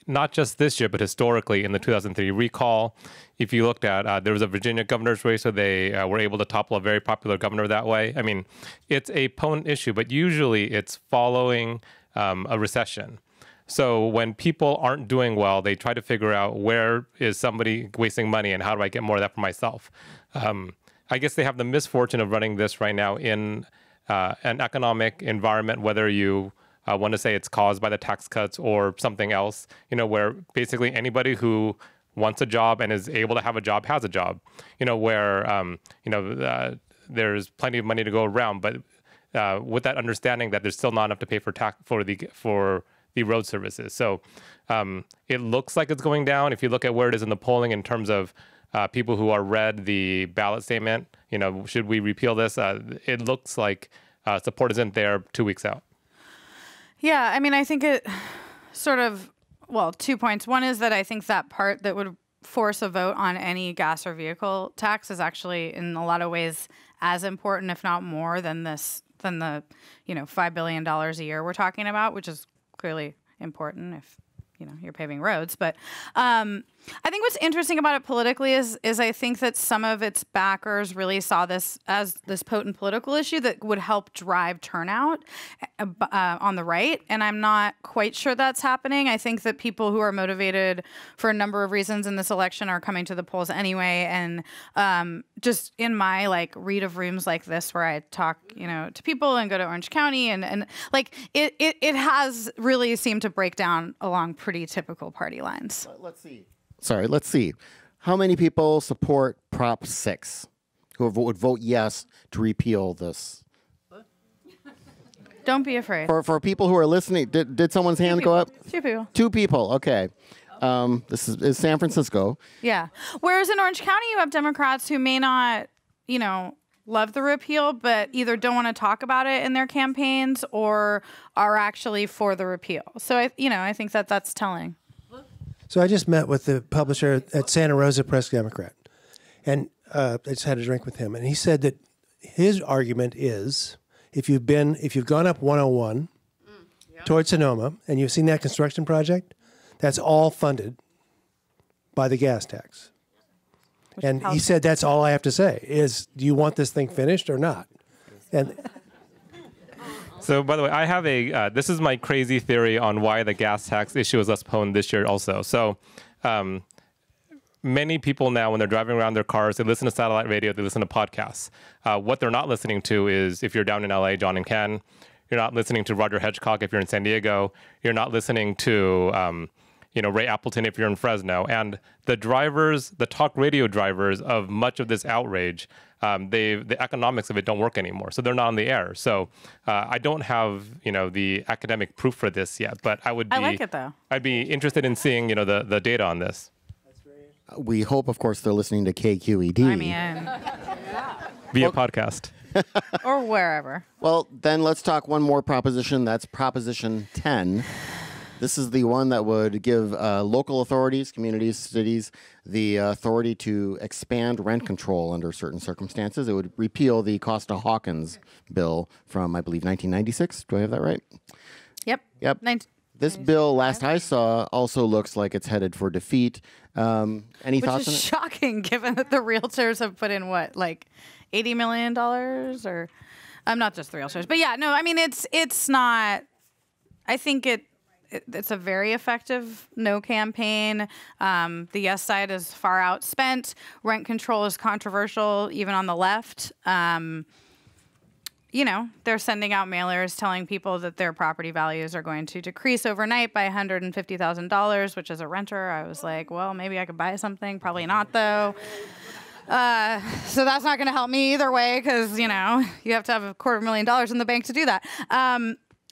not just this year, but historically in the 2003 recall, if you looked at, there was a Virginia governor's race where they were able to topple a very popular governor that way. I mean, it's a issue, but usually it's following a recession. So when people aren't doing well, they try to figure out where is somebody wasting money and how do I get more of that for myself. I guess they have the misfortune of running this right now in an economic environment, whether you want to say it's caused by the tax cuts or something else, where basically anybody who wants a job and is able to have a job has a job, where, there's plenty of money to go around, but with that understanding that there's still not enough to pay for the road services. So it looks like it's going down. If you look at where it is in the polling in terms of people who are read the ballot statement, should we repeal this? It looks like support isn't there 2 weeks out. Yeah, I mean, I think it sort of, 2 points. One is that I think that part that would force a vote on any gas or vehicle tax is actually in a lot of ways as important, if not more, than the $5 billion a year we're talking about, which is clearly important if you're paving roads. But I think what's interesting about it politically is I think that some of its backers really saw this as this potent political issue that would help drive turnout on the right. And I'm not quite sure that's happening. I think that people who are motivated for a number of reasons in this election are coming to the polls anyway. And just in my read of rooms like this, where I talk, to people and go to Orange County and it has really seemed to break down along pretty typical party lines. Let's see. How many people support Prop 6 who would vote yes to repeal this? Don't be afraid. For people who are listening, did someone's hand go up? 2 people. 2 people, okay. This is San Francisco. Yeah. Whereas in Orange County, you have Democrats who may not, love the repeal, but either don't want to talk about it in their campaigns or are actually for the repeal. So, I think that's telling. So I just met with the publisher at Santa Rosa Press Democrat, and I just had a drink with him, and he said that his argument is if you've gone up 101 towards Sonoma and you've seen that construction project, that's all funded by the gas tax. And he said that's all I have to say is, do you want this thing finished or not? And so, by the way, I have this is my crazy theory on why the gas tax issue is less potent this year also. So many people now, when they're driving around their cars, they listen to satellite radio, they listen to podcasts. What they're not listening to is, if you're down in LA, John and Ken. You're not listening to Roger Hedgecock if you're in San Diego. You're not listening to Ray Appleton if you're in Fresno. And the talk radio drivers of much of this outrage, the economics of it don't work anymore. So they're not on the air. So I don't have, the academic proof for this yet, but I like it though. I'd be interested in seeing, the data on this. We hope, of course, they're listening to KQED. I mean, via podcast. Or wherever. Well, then let's talk one more proposition. That's Proposition 10. This is the one that would give local authorities, communities, cities, the authority to expand rent control under certain circumstances. It would repeal the Costa-Hawkins bill from, I believe, 1996. Do I have that right? Yep. This bill, last I saw, also looks like it's headed for defeat. Any Which thoughts on is it? shocking, given that the realtors have put in what, like $80 million, or not just the realtors, but yeah, no, I mean it's not. I think it's a very effective no campaign. The yes side is far outspent. Rent control is controversial, even on the left. They're sending out mailers telling people that their property values are going to decrease overnight by $150,000, which as a renter, I was like, well, maybe I could buy something. Probably not, though. So that's not going to help me either way because, you have to have $250,000 in the bank to do that.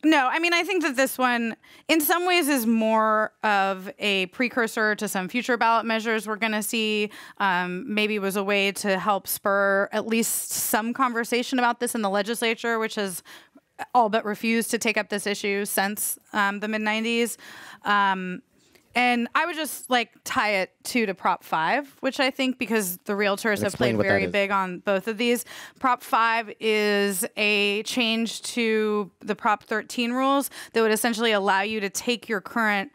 No, I mean, I think that this one, in some ways, is more of a precursor to some future ballot measures we're going to see. Maybe was a way to help spur at least some conversation about this in the legislature, which has all but refused to take up this issue since the mid-90s. And I would just tie it to Prop 5, which I think, because the realtors have played very big on both of these. Prop 5 is a change to the Prop 13 rules that would essentially allow you to take your current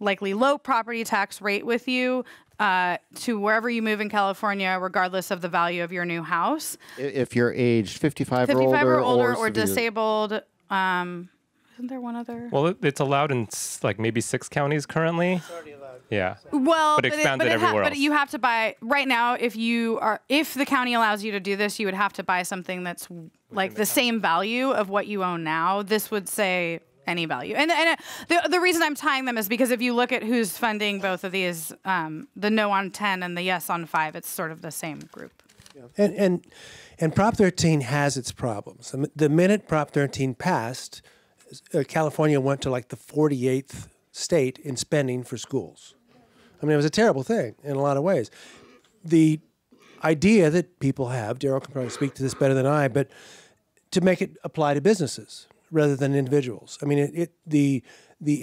likely low property tax rate with you to wherever you move in California, regardless of the value of your new house. If you're aged 55 or older or severe. disabled. Isn't there one other? Well, it's allowed in maybe 6 counties currently. It's already allowed. Yeah. Well, but expanded everywhere else. But you have to buy right now. If the county allows you to do this, you would have to buy something that's like the same value of what you own now. This would say any value. And the reason I'm tying them is because if you look at who's funding both of these, the no on 10 and the yes on 5, it's sort of the same group. Yeah. And Prop 13 has its problems. The minute Prop 13 passed, California went to the 48th state in spending for schools. I mean, it was a terrible thing in a lot of ways. The idea that people have, Daryl can probably speak to this better than I, but to make it apply to businesses rather than individuals. I mean, the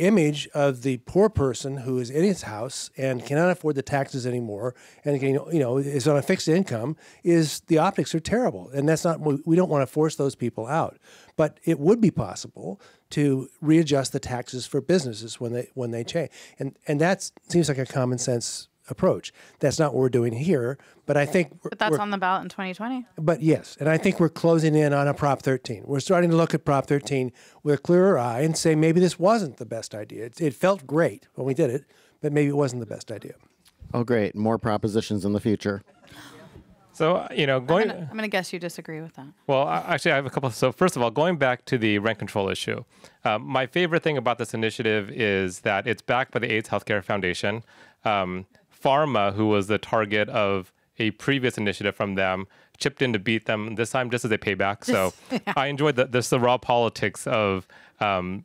image of the poor person who is in his house and cannot afford the taxes anymore and is on a fixed income is, the optics are terrible. And that's not, we don't want to force those people out. But it would be possible to readjust the taxes for businesses when they change. And that seems like a common sense approach. That's not what we're doing here, but I think But that's on the ballot in 2020. But yes, and I think we're closing in on a Prop 13. We're starting to look at Prop 13 with a clearer eye and say maybe this wasn't the best idea. It felt great when we did it, but maybe it wasn't the best idea. Oh, great. More propositions in the future. So, going... I'm going to guess you disagree with that. Well, actually, I have a couple. So first of all, going back to the rent control issue, my favorite thing about this initiative is that it's backed by the AIDS Healthcare Foundation. Pharma, who was the target of a previous initiative from them, chipped in to beat them, this time just as a payback. So I enjoyed the raw politics of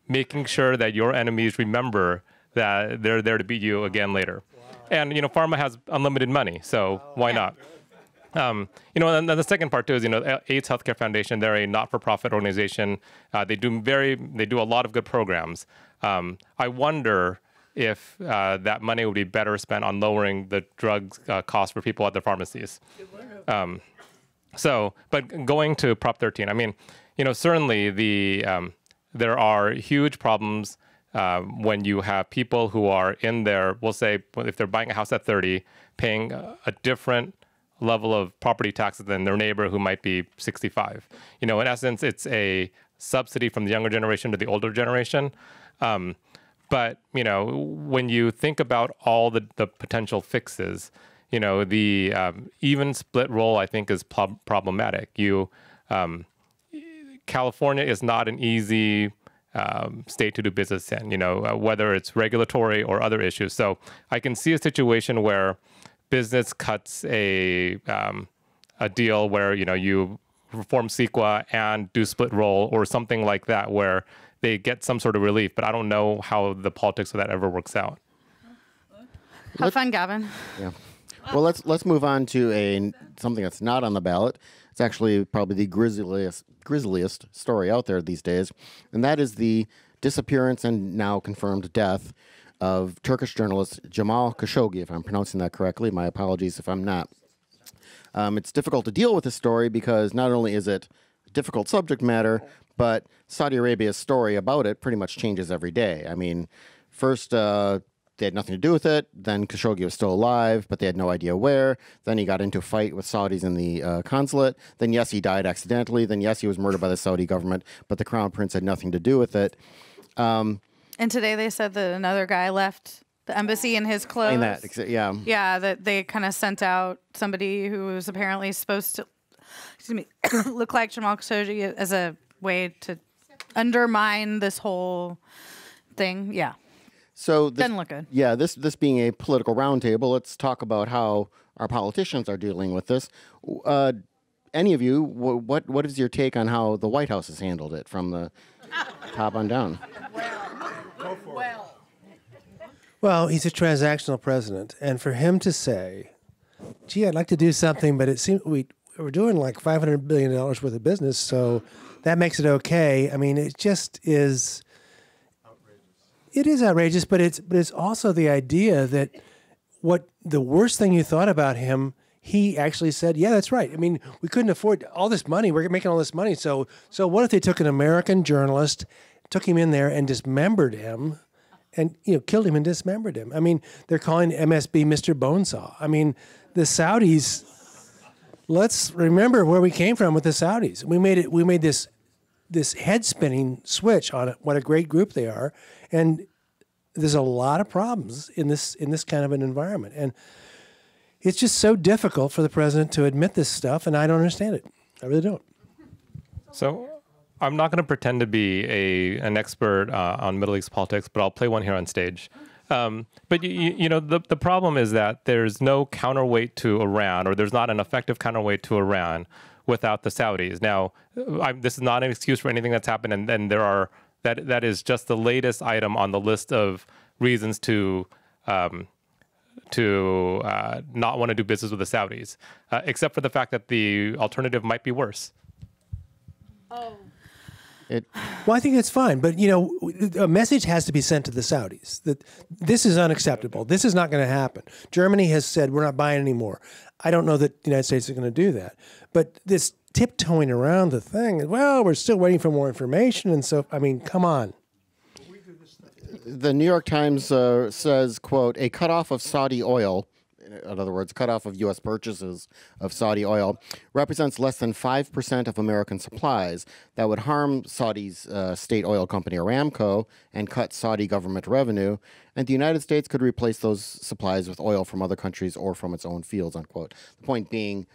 making sure that your enemies remember that they're there to beat you again later. Wow. And, pharma has unlimited money, so why not? And then the second part too is, AIDS Healthcare Foundation, they're a not-for-profit organization. They do a lot of good programs. I wonder if that money would be better spent on lowering the drug cost for people at their pharmacies. But going to Prop 13, I mean, certainly there are huge problems when you have people who are in their, we'll say, if they're buying a house at 30, paying a different level of property taxes than their neighbor who might be 65. In essence, it's a subsidy from the younger generation to the older generation. But, when you think about all the potential fixes, the even split roll, I think, is problematic. California is not an easy state to do business in, whether it's regulatory or other issues. So I can see a situation where business cuts a deal where, you reform CEQA and do split roll or something like that, where they get some sort of relief, but I don't know how the politics of that ever works out. Have fun, Gavin. Yeah. Well, let's move on to something that's not on the ballot. It's actually probably the grisliest story out there these days, and that is the disappearance and now confirmed death of Turkish journalist Jamal Khashoggi, if I'm pronouncing that correctly. My apologies if I'm not. It's difficult to deal with this story because not only is it difficult subject matter, but Saudi Arabia's story about it pretty much changes every day. I mean, first they had nothing to do with it. Then Khashoggi was still alive, but they had no idea where. Then he got into a fight with Saudis in the consulate. Then, yes, he died accidentally. Then, yes, he was murdered by the Saudi government, but the crown prince had nothing to do with it. And today they said that another guy left the embassy in his clothes. Yeah. Yeah, that they kind of sent out somebody who was apparently supposed to, look like Jamal Khashoggi as a way to undermine this whole thing. Yeah. So this, doesn't look good. Yeah, this being a political roundtable, let's talk about how our politicians are dealing with this. Any of you, what is your take on how the White House has handled it from the top on down? Well, he's a transactional president, and for him to say, "Gee, I'd like to do something, but it seems we're doing like $500 billion worth of business, so that makes it okay." I mean, it just is. It is outrageous, but it's also the idea that what the worst thing you thought about him, he actually said, "Yeah, that's right. I mean, we couldn't afford all this money. We're making all this money. So what if they took an American journalist, took him in there and dismembered him, and killed him and dismembered him? I mean, they're calling MSB Mr. Bonesaw. I mean, the Saudis. Let's remember where we came from with the Saudis. We made this head spinning switch on what a great group they are, and there's a lot of problems in this kind of an environment, and it's just so difficult for the president to admit this stuff, and I don't understand it. I really don't. So I'm not going to pretend to be an expert on Middle East politics, but I'll play one here on stage. But the problem is that there's no counterweight to Iran, or there's not an effective counterweight to Iran without the Saudis. Now, this is not an excuse for anything that's happened, and there are that is just the latest item on the list of reasons to not want to do business with the Saudis, except for the fact that the alternative might be worse. Oh. Well, I think that's fine, but a message has to be sent to the Saudis that this is unacceptable. This is not going to happen. Germany has said we're not buying anymore. I don't know that the United States is going to do that, but this tiptoeing around the thing. Well, we're still waiting for more information, and so I mean, come on. The New York Times says, quote, a cutoff of Saudi oil, in other words, cutoff of U.S. purchases of Saudi oil, represents less than 5% of American supplies. That would harm Saudi's state oil company Aramco and cut Saudi government revenue. And the United States could replace those supplies with oil from other countries or from its own fields, unquote. The point being,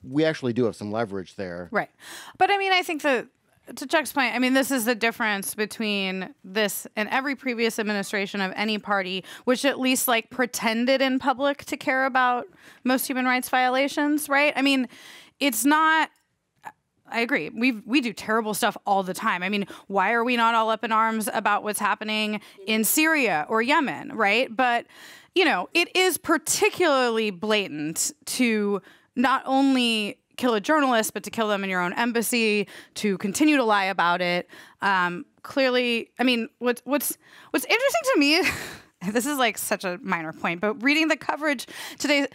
we actually do have some leverage there. Right. But I mean, I think that to Chuck's point, I mean, this is the difference between this and every previous administration of any party, which at least pretended in public to care about most human rights violations, right? I mean, it's not. I agree. We do terrible stuff all the time. I mean, why are we not all up in arms about what's happening in Syria or Yemen, right? But, it is particularly blatant to not only kill a journalist, but to kill them in your own embassy, to continue to lie about it. Clearly, I mean, what's interesting to me, this is such a minor point, but reading the coverage today,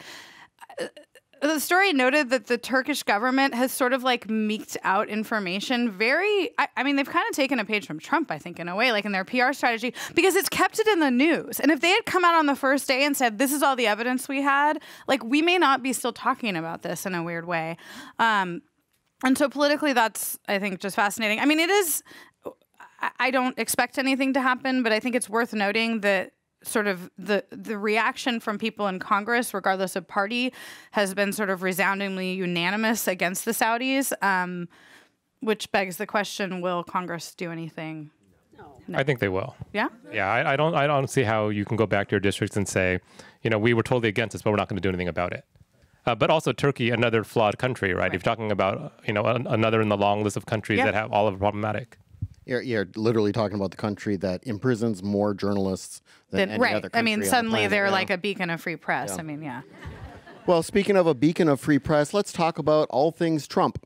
the story noted that the Turkish government has sort of meeked out information I mean, they've kind of taken a page from Trump, I think, in a way, in their PR strategy, because it's kept it in the news. And if they had come out on the first day and said, this is all the evidence we had, we may not be still talking about this in a weird way. And so politically, that's, I think, just fascinating. I mean, it is, I don't expect anything to happen, but I think it's worth noting that sort of the reaction from people in Congress, regardless of party, has been sort of resoundingly unanimous against the Saudis, which begs the question: will Congress do anything? No. I think they will. Yeah. Yeah. I don't see how you can go back to your districts and say, we were totally against this, but we're not going to do anything about it. But also Turkey, another flawed country, right? If you're talking about another in the long list of countries that have all of problematic. You're literally talking about the country that imprisons more journalists than any other country. I mean, on suddenly the planet, they're like a beacon of free press. Yeah. I mean, yeah. Well, speaking of a beacon of free press, let's talk about all things Trump.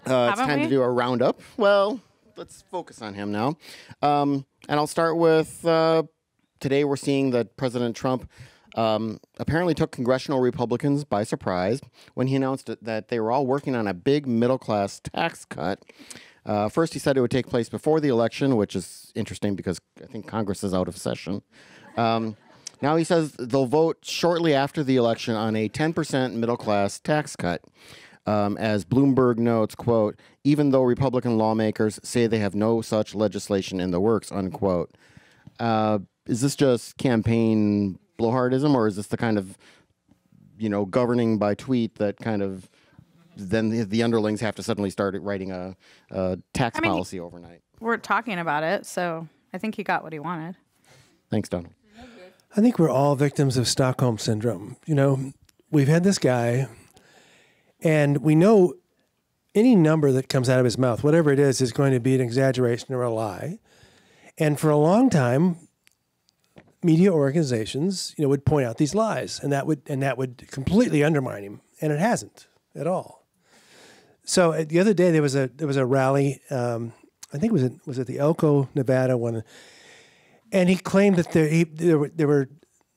It's time to do a roundup. Well, let's focus on him now. And I'll start with today we're seeing that President Trump apparently took congressional Republicans by surprise when he announced that they were all working on a big middle-class tax cut. First, he said it would take place before the election, which is interesting because I think Congress is out of session. Now he says they'll vote shortly after the election on a 10% middle-class tax cut. As Bloomberg notes, quote, even though Republican lawmakers say they have no such legislation in the works, unquote. Is this just campaign blowhardism, or is this the kind of, governing by tweet that kind of then the underlings have to suddenly start writing a tax policy overnight? We're talking about it, so I think he got what he wanted. Thanks, Donald. I think we're all victims of Stockholm Syndrome. We've had this guy, and we know any number that comes out of his mouth, whatever it is going to be an exaggeration or a lie. And for a long time, media organizations, would point out these lies, and that would completely undermine him, and it hasn't at all. So the other day there was a rally. I think it was at the Elko, Nevada one, and he claimed that there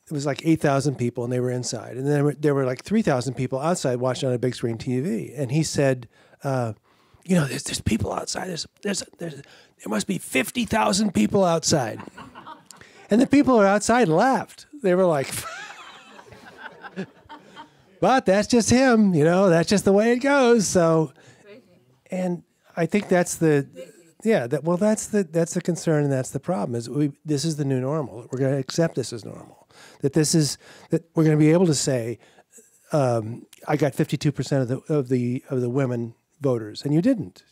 was like 8,000 people, and they were inside, and then there were like 3,000 people outside watching on a big screen TV, and he said, there's people outside. There must be 50,000 people outside. And the people who are outside laughed. They were like, but that's just him, that's just the way it goes. So, and I think that's the concern, and that's the problem is this is the new normal. We're going to accept this as normal. That we're going to be able to say, I got 52% of the women voters, and you didn't.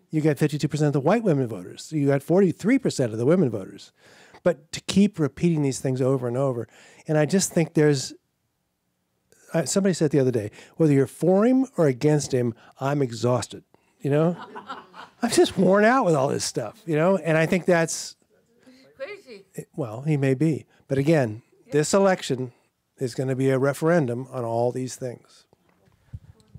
You got 52% of the white women voters. You got 43% of the women voters. But to keep repeating these things over and over, and I just think somebody said the other day, whether you're for him or against him, I'm exhausted, I'm just worn out with all this stuff, and I think that's crazy. Well, he may be. But again, this election is going to be a referendum on all these things.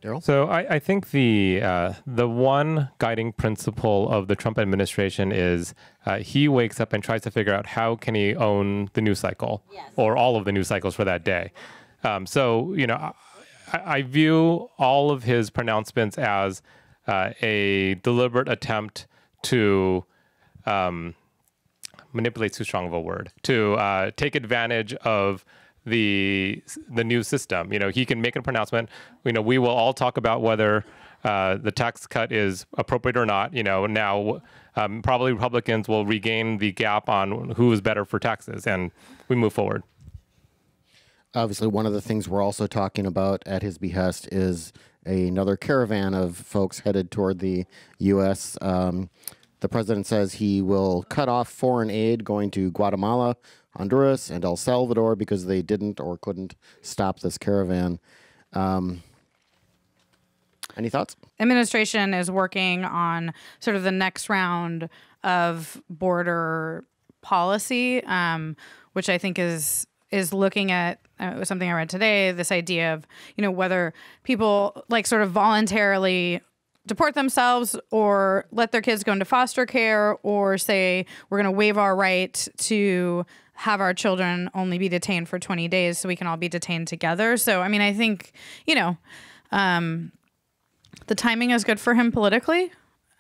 Daryl? So I think the one guiding principle of the Trump administration is he wakes up and tries to figure out how can he own the news cycle, or all of the news cycles for that day. I view all of his pronouncements as a deliberate attempt to manipulate too strong of a word, to take advantage of the news system. He can make a pronouncement. We will all talk about whether the tax cut is appropriate or not. Now probably Republicans will regain the gap on who is better for taxes, and we move forward. Obviously, one of the things we're also talking about at his behest is another caravan of folks headed toward the U.S. The president says he will cut off foreign aid going to Guatemala, Honduras, and El Salvador because they didn't or couldn't stop this caravan. Any thoughts? Administration is working on sort of the next round of border policy, which I think is looking at something I read today, this idea of, whether people sort of voluntarily deport themselves or let their kids go into foster care, or say we're going to waive our right to have our children only be detained for 20 days so we can all be detained together. So, I think, the timing is good for him politically.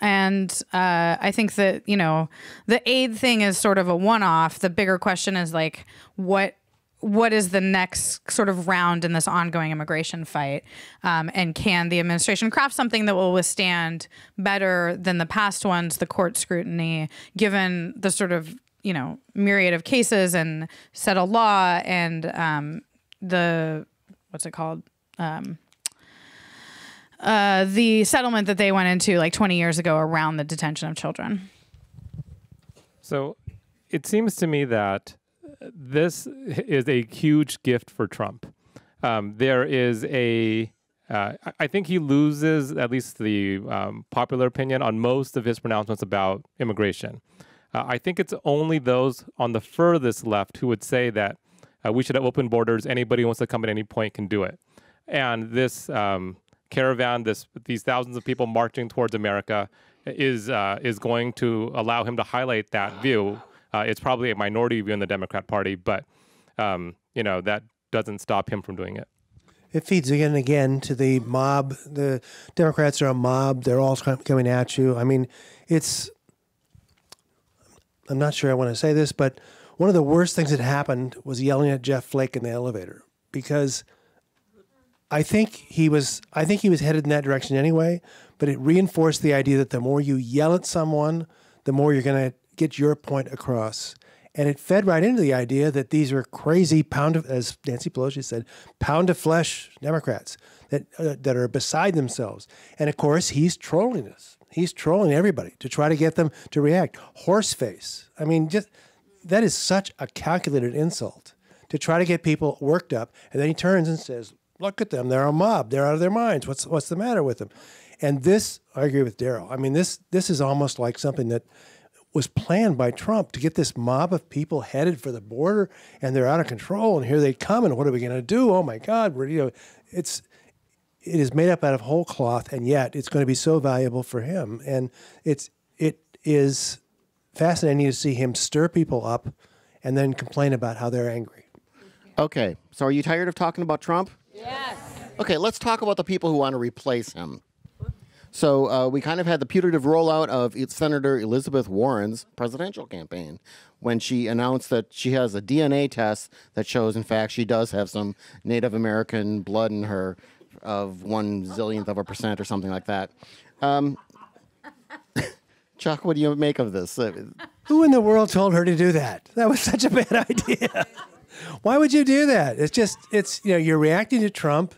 And I think that, the aid thing is sort of a one-off. The bigger question is what is the next sort of round in this ongoing immigration fight? And can the administration craft something that will withstand better than the past ones, the court scrutiny, given the sort of, myriad of cases and settled law and what's it called? The settlement that they went into 20 years ago around the detention of children. So it seems to me that this is a huge gift for Trump. There is I think he loses at least the popular opinion on most of his pronouncements about immigration. I think it's only those on the furthest left who would say that we should have open borders. Anybody who wants to come at any point can do it. And this caravan, these thousands of people marching towards America, is going to allow him to highlight that view. It's probably a minority view in the Democrat Party, but that doesn't stop him from doing it. It feeds again and again to the mob. The Democrats are a mob. They're all coming at you. I mean, I'm not sure I want to say this, but one of the worst things that happened was yelling at Jeff Flake in the elevator, because I think he was headed in that direction anyway, but it reinforced the idea that the more you yell at someone, the more you're going to get your point across. And it fed right into the idea that these are crazy as Nancy Pelosi said, pound of flesh Democrats that are beside themselves. And of course, he's trolling us. He's trolling everybody to try to get them to react. Horseface. I mean, that is such a calculated insult to try to get people worked up. And then he turns and says, look at them. They're a mob. They're out of their minds. What's the matter with them? And this, I agree with Daryl. I mean, this is almost like something that was planned by Trump to get this mob of people headed for the border, and they're out of control. And here they come. And what are we going to do? Oh my God! It is made up out of whole cloth, and yet it's going to be so valuable for him. And it is fascinating to see him stir people up, and then complain about how they're angry. Okay, so are you tired of talking about Trump? Yes. Okay, let's talk about the people who want to replace him. So we kind of had the putative rollout of Senator Elizabeth Warren's presidential campaign when she announced that she has a DNA test that shows, in fact, she does have some Native American blood in her of 1/1000% or something like that. Chuck, what do you make of this? Who in the world told her to do that? That was such a bad idea. Why would you do that? It's you're reacting to Trump.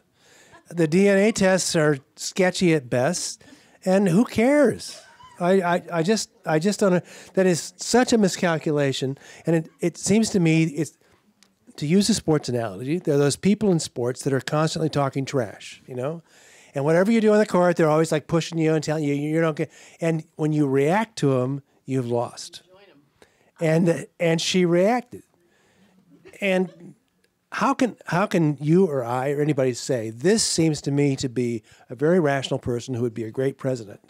The DNA tests are sketchy at best, and who cares? I just don't know. That is such a miscalculation, and it seems to me, it's, to use a sports analogy, there are those people in sports that are constantly talking trash, and whatever you do on the court, they're always like pushing you and telling you you don't get. And when you react to them, you've lost. And she reacted, and how can you or I or anybody say, this seems to me to be a very rational person who would be a great president?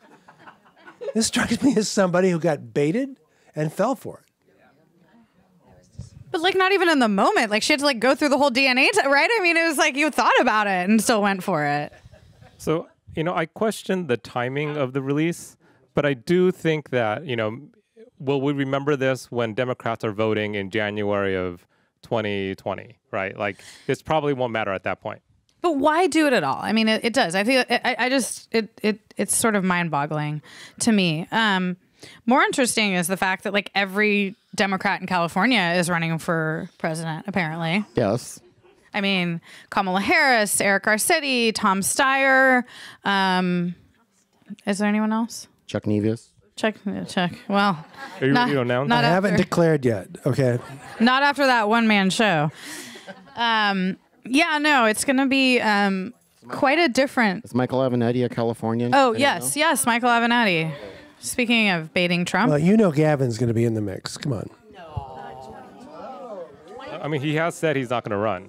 This strikes me as somebody who got baited and fell for it. But not even in the moment. She had to go through the whole DNA, right? I mean, it was you thought about it and still went for it. So, I question the timing of the release, but I do think that, will we remember this when Democrats are voting in January of 2020, right? This probably won't matter at that point. But why do it at all? I mean, it does. I feel it's sort of mind-boggling to me. More interesting is the fact that every Democrat in California is running for president, apparently. Yes. I mean, Kamala Harris, Eric Garcetti, Tom Steyer. Is there anyone else? Chuck Nevius. Check. Well, are you ready to announce? I haven't declared yet. Okay. Not after that one-man show. Yeah, no, it's going to be quite a different. Is Michael Avenatti a Californian? Oh, yes, Michael Avenatti. Speaking of baiting Trump. Well, Gavin's going to be in the mix. Come on. I mean, he has said he's not going to run.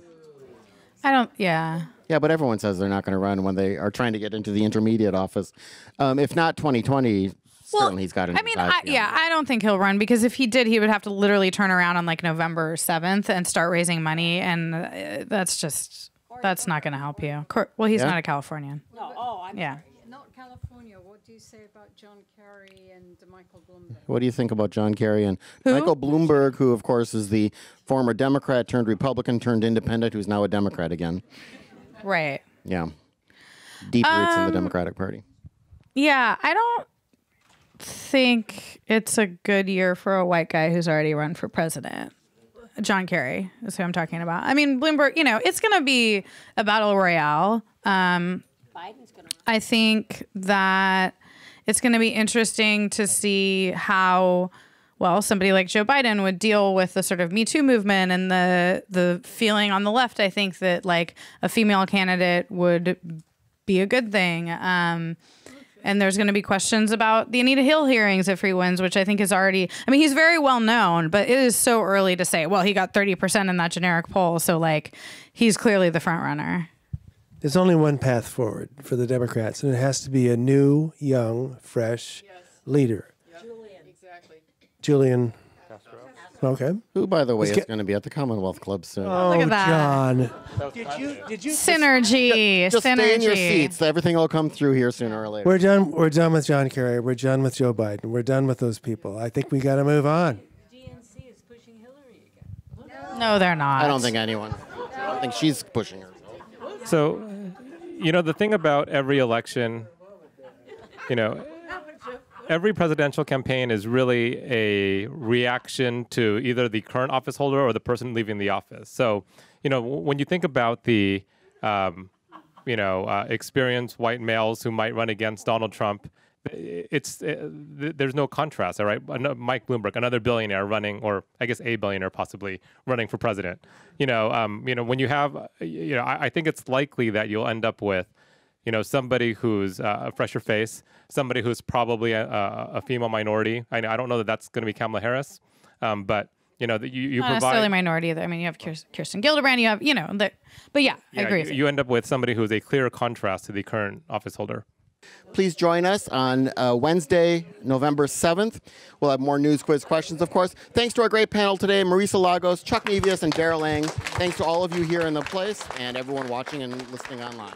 Yeah. Yeah, but everyone says they're not going to run when they are trying to get into the intermediate office. If not 2020, certainly he's got it. I don't think he'll run, because if he did, he would have to literally turn around on November 7th and start raising money, and that's not going to help you. Well, he's not a Californian. No, Not California. What do you say about John Kerry and Michael Bloomberg? What do you think about John Kerry and Michael Bloomberg, who, of course, is the former Democrat turned Republican turned independent, who's now a Democrat again? Right. Yeah. Deep roots in the Democratic Party. Yeah, I don't think it's a good year for a white guy who's already run for president. John Kerry is who I'm talking about. I mean, Bloomberg, it's going to be a battle royale. Biden's going to. I think that it's going to be interesting to see how somebody like Joe Biden would deal with the sort of Me Too movement and the feeling on the left. I think that a female candidate would be a good thing. And there's going to be questions about the Anita Hill hearings if he wins, which I think is already, he's very well known, but it is so early to say, well, he got 30% in that generic poll. So he's clearly the front runner. There's only one path forward for the Democrats, and it has to be a new, young, fresh leader. Julian. Exactly. Julian. Okay. Who, by the way, is going to be at the Commonwealth Club soon. Oh, Look at that. John. Did you Synergy. Just synergy. stay in your seats. Everything will come through here sooner or later. We're done. We're done with John Kerry. We're done with Joe Biden. We're done with those people. I think we got to move on. DNC is pushing Hillary again. No, they're not. I don't think anyone. I don't think she's pushing her. So, the thing about every election, every presidential campaign is really a reaction to either the current office holder or the person leaving the office. So, when you think about the, experienced white males who might run against Donald Trump, there's no contrast, all right? Mike Bloomberg, another billionaire running, or I guess a billionaire possibly running for president. When you have, I think it's likely that you'll end up with, somebody who's a fresher face, somebody who's probably a female minority. I don't know that that's going to be Kamala Harris, but you not provide necessarily minority either. I mean, you have Kirsten Gillibrand. You have, but yeah, I agree. You end up with somebody who's a clear contrast to the current office holder. Please join us on Wednesday, November 7th. We'll have more news, quiz, questions, of course. Thanks to our great panel today, Marisa Lagos, Chuck Nevius, and Daryl Lang. Thanks to all of you here in the place and everyone watching and listening online.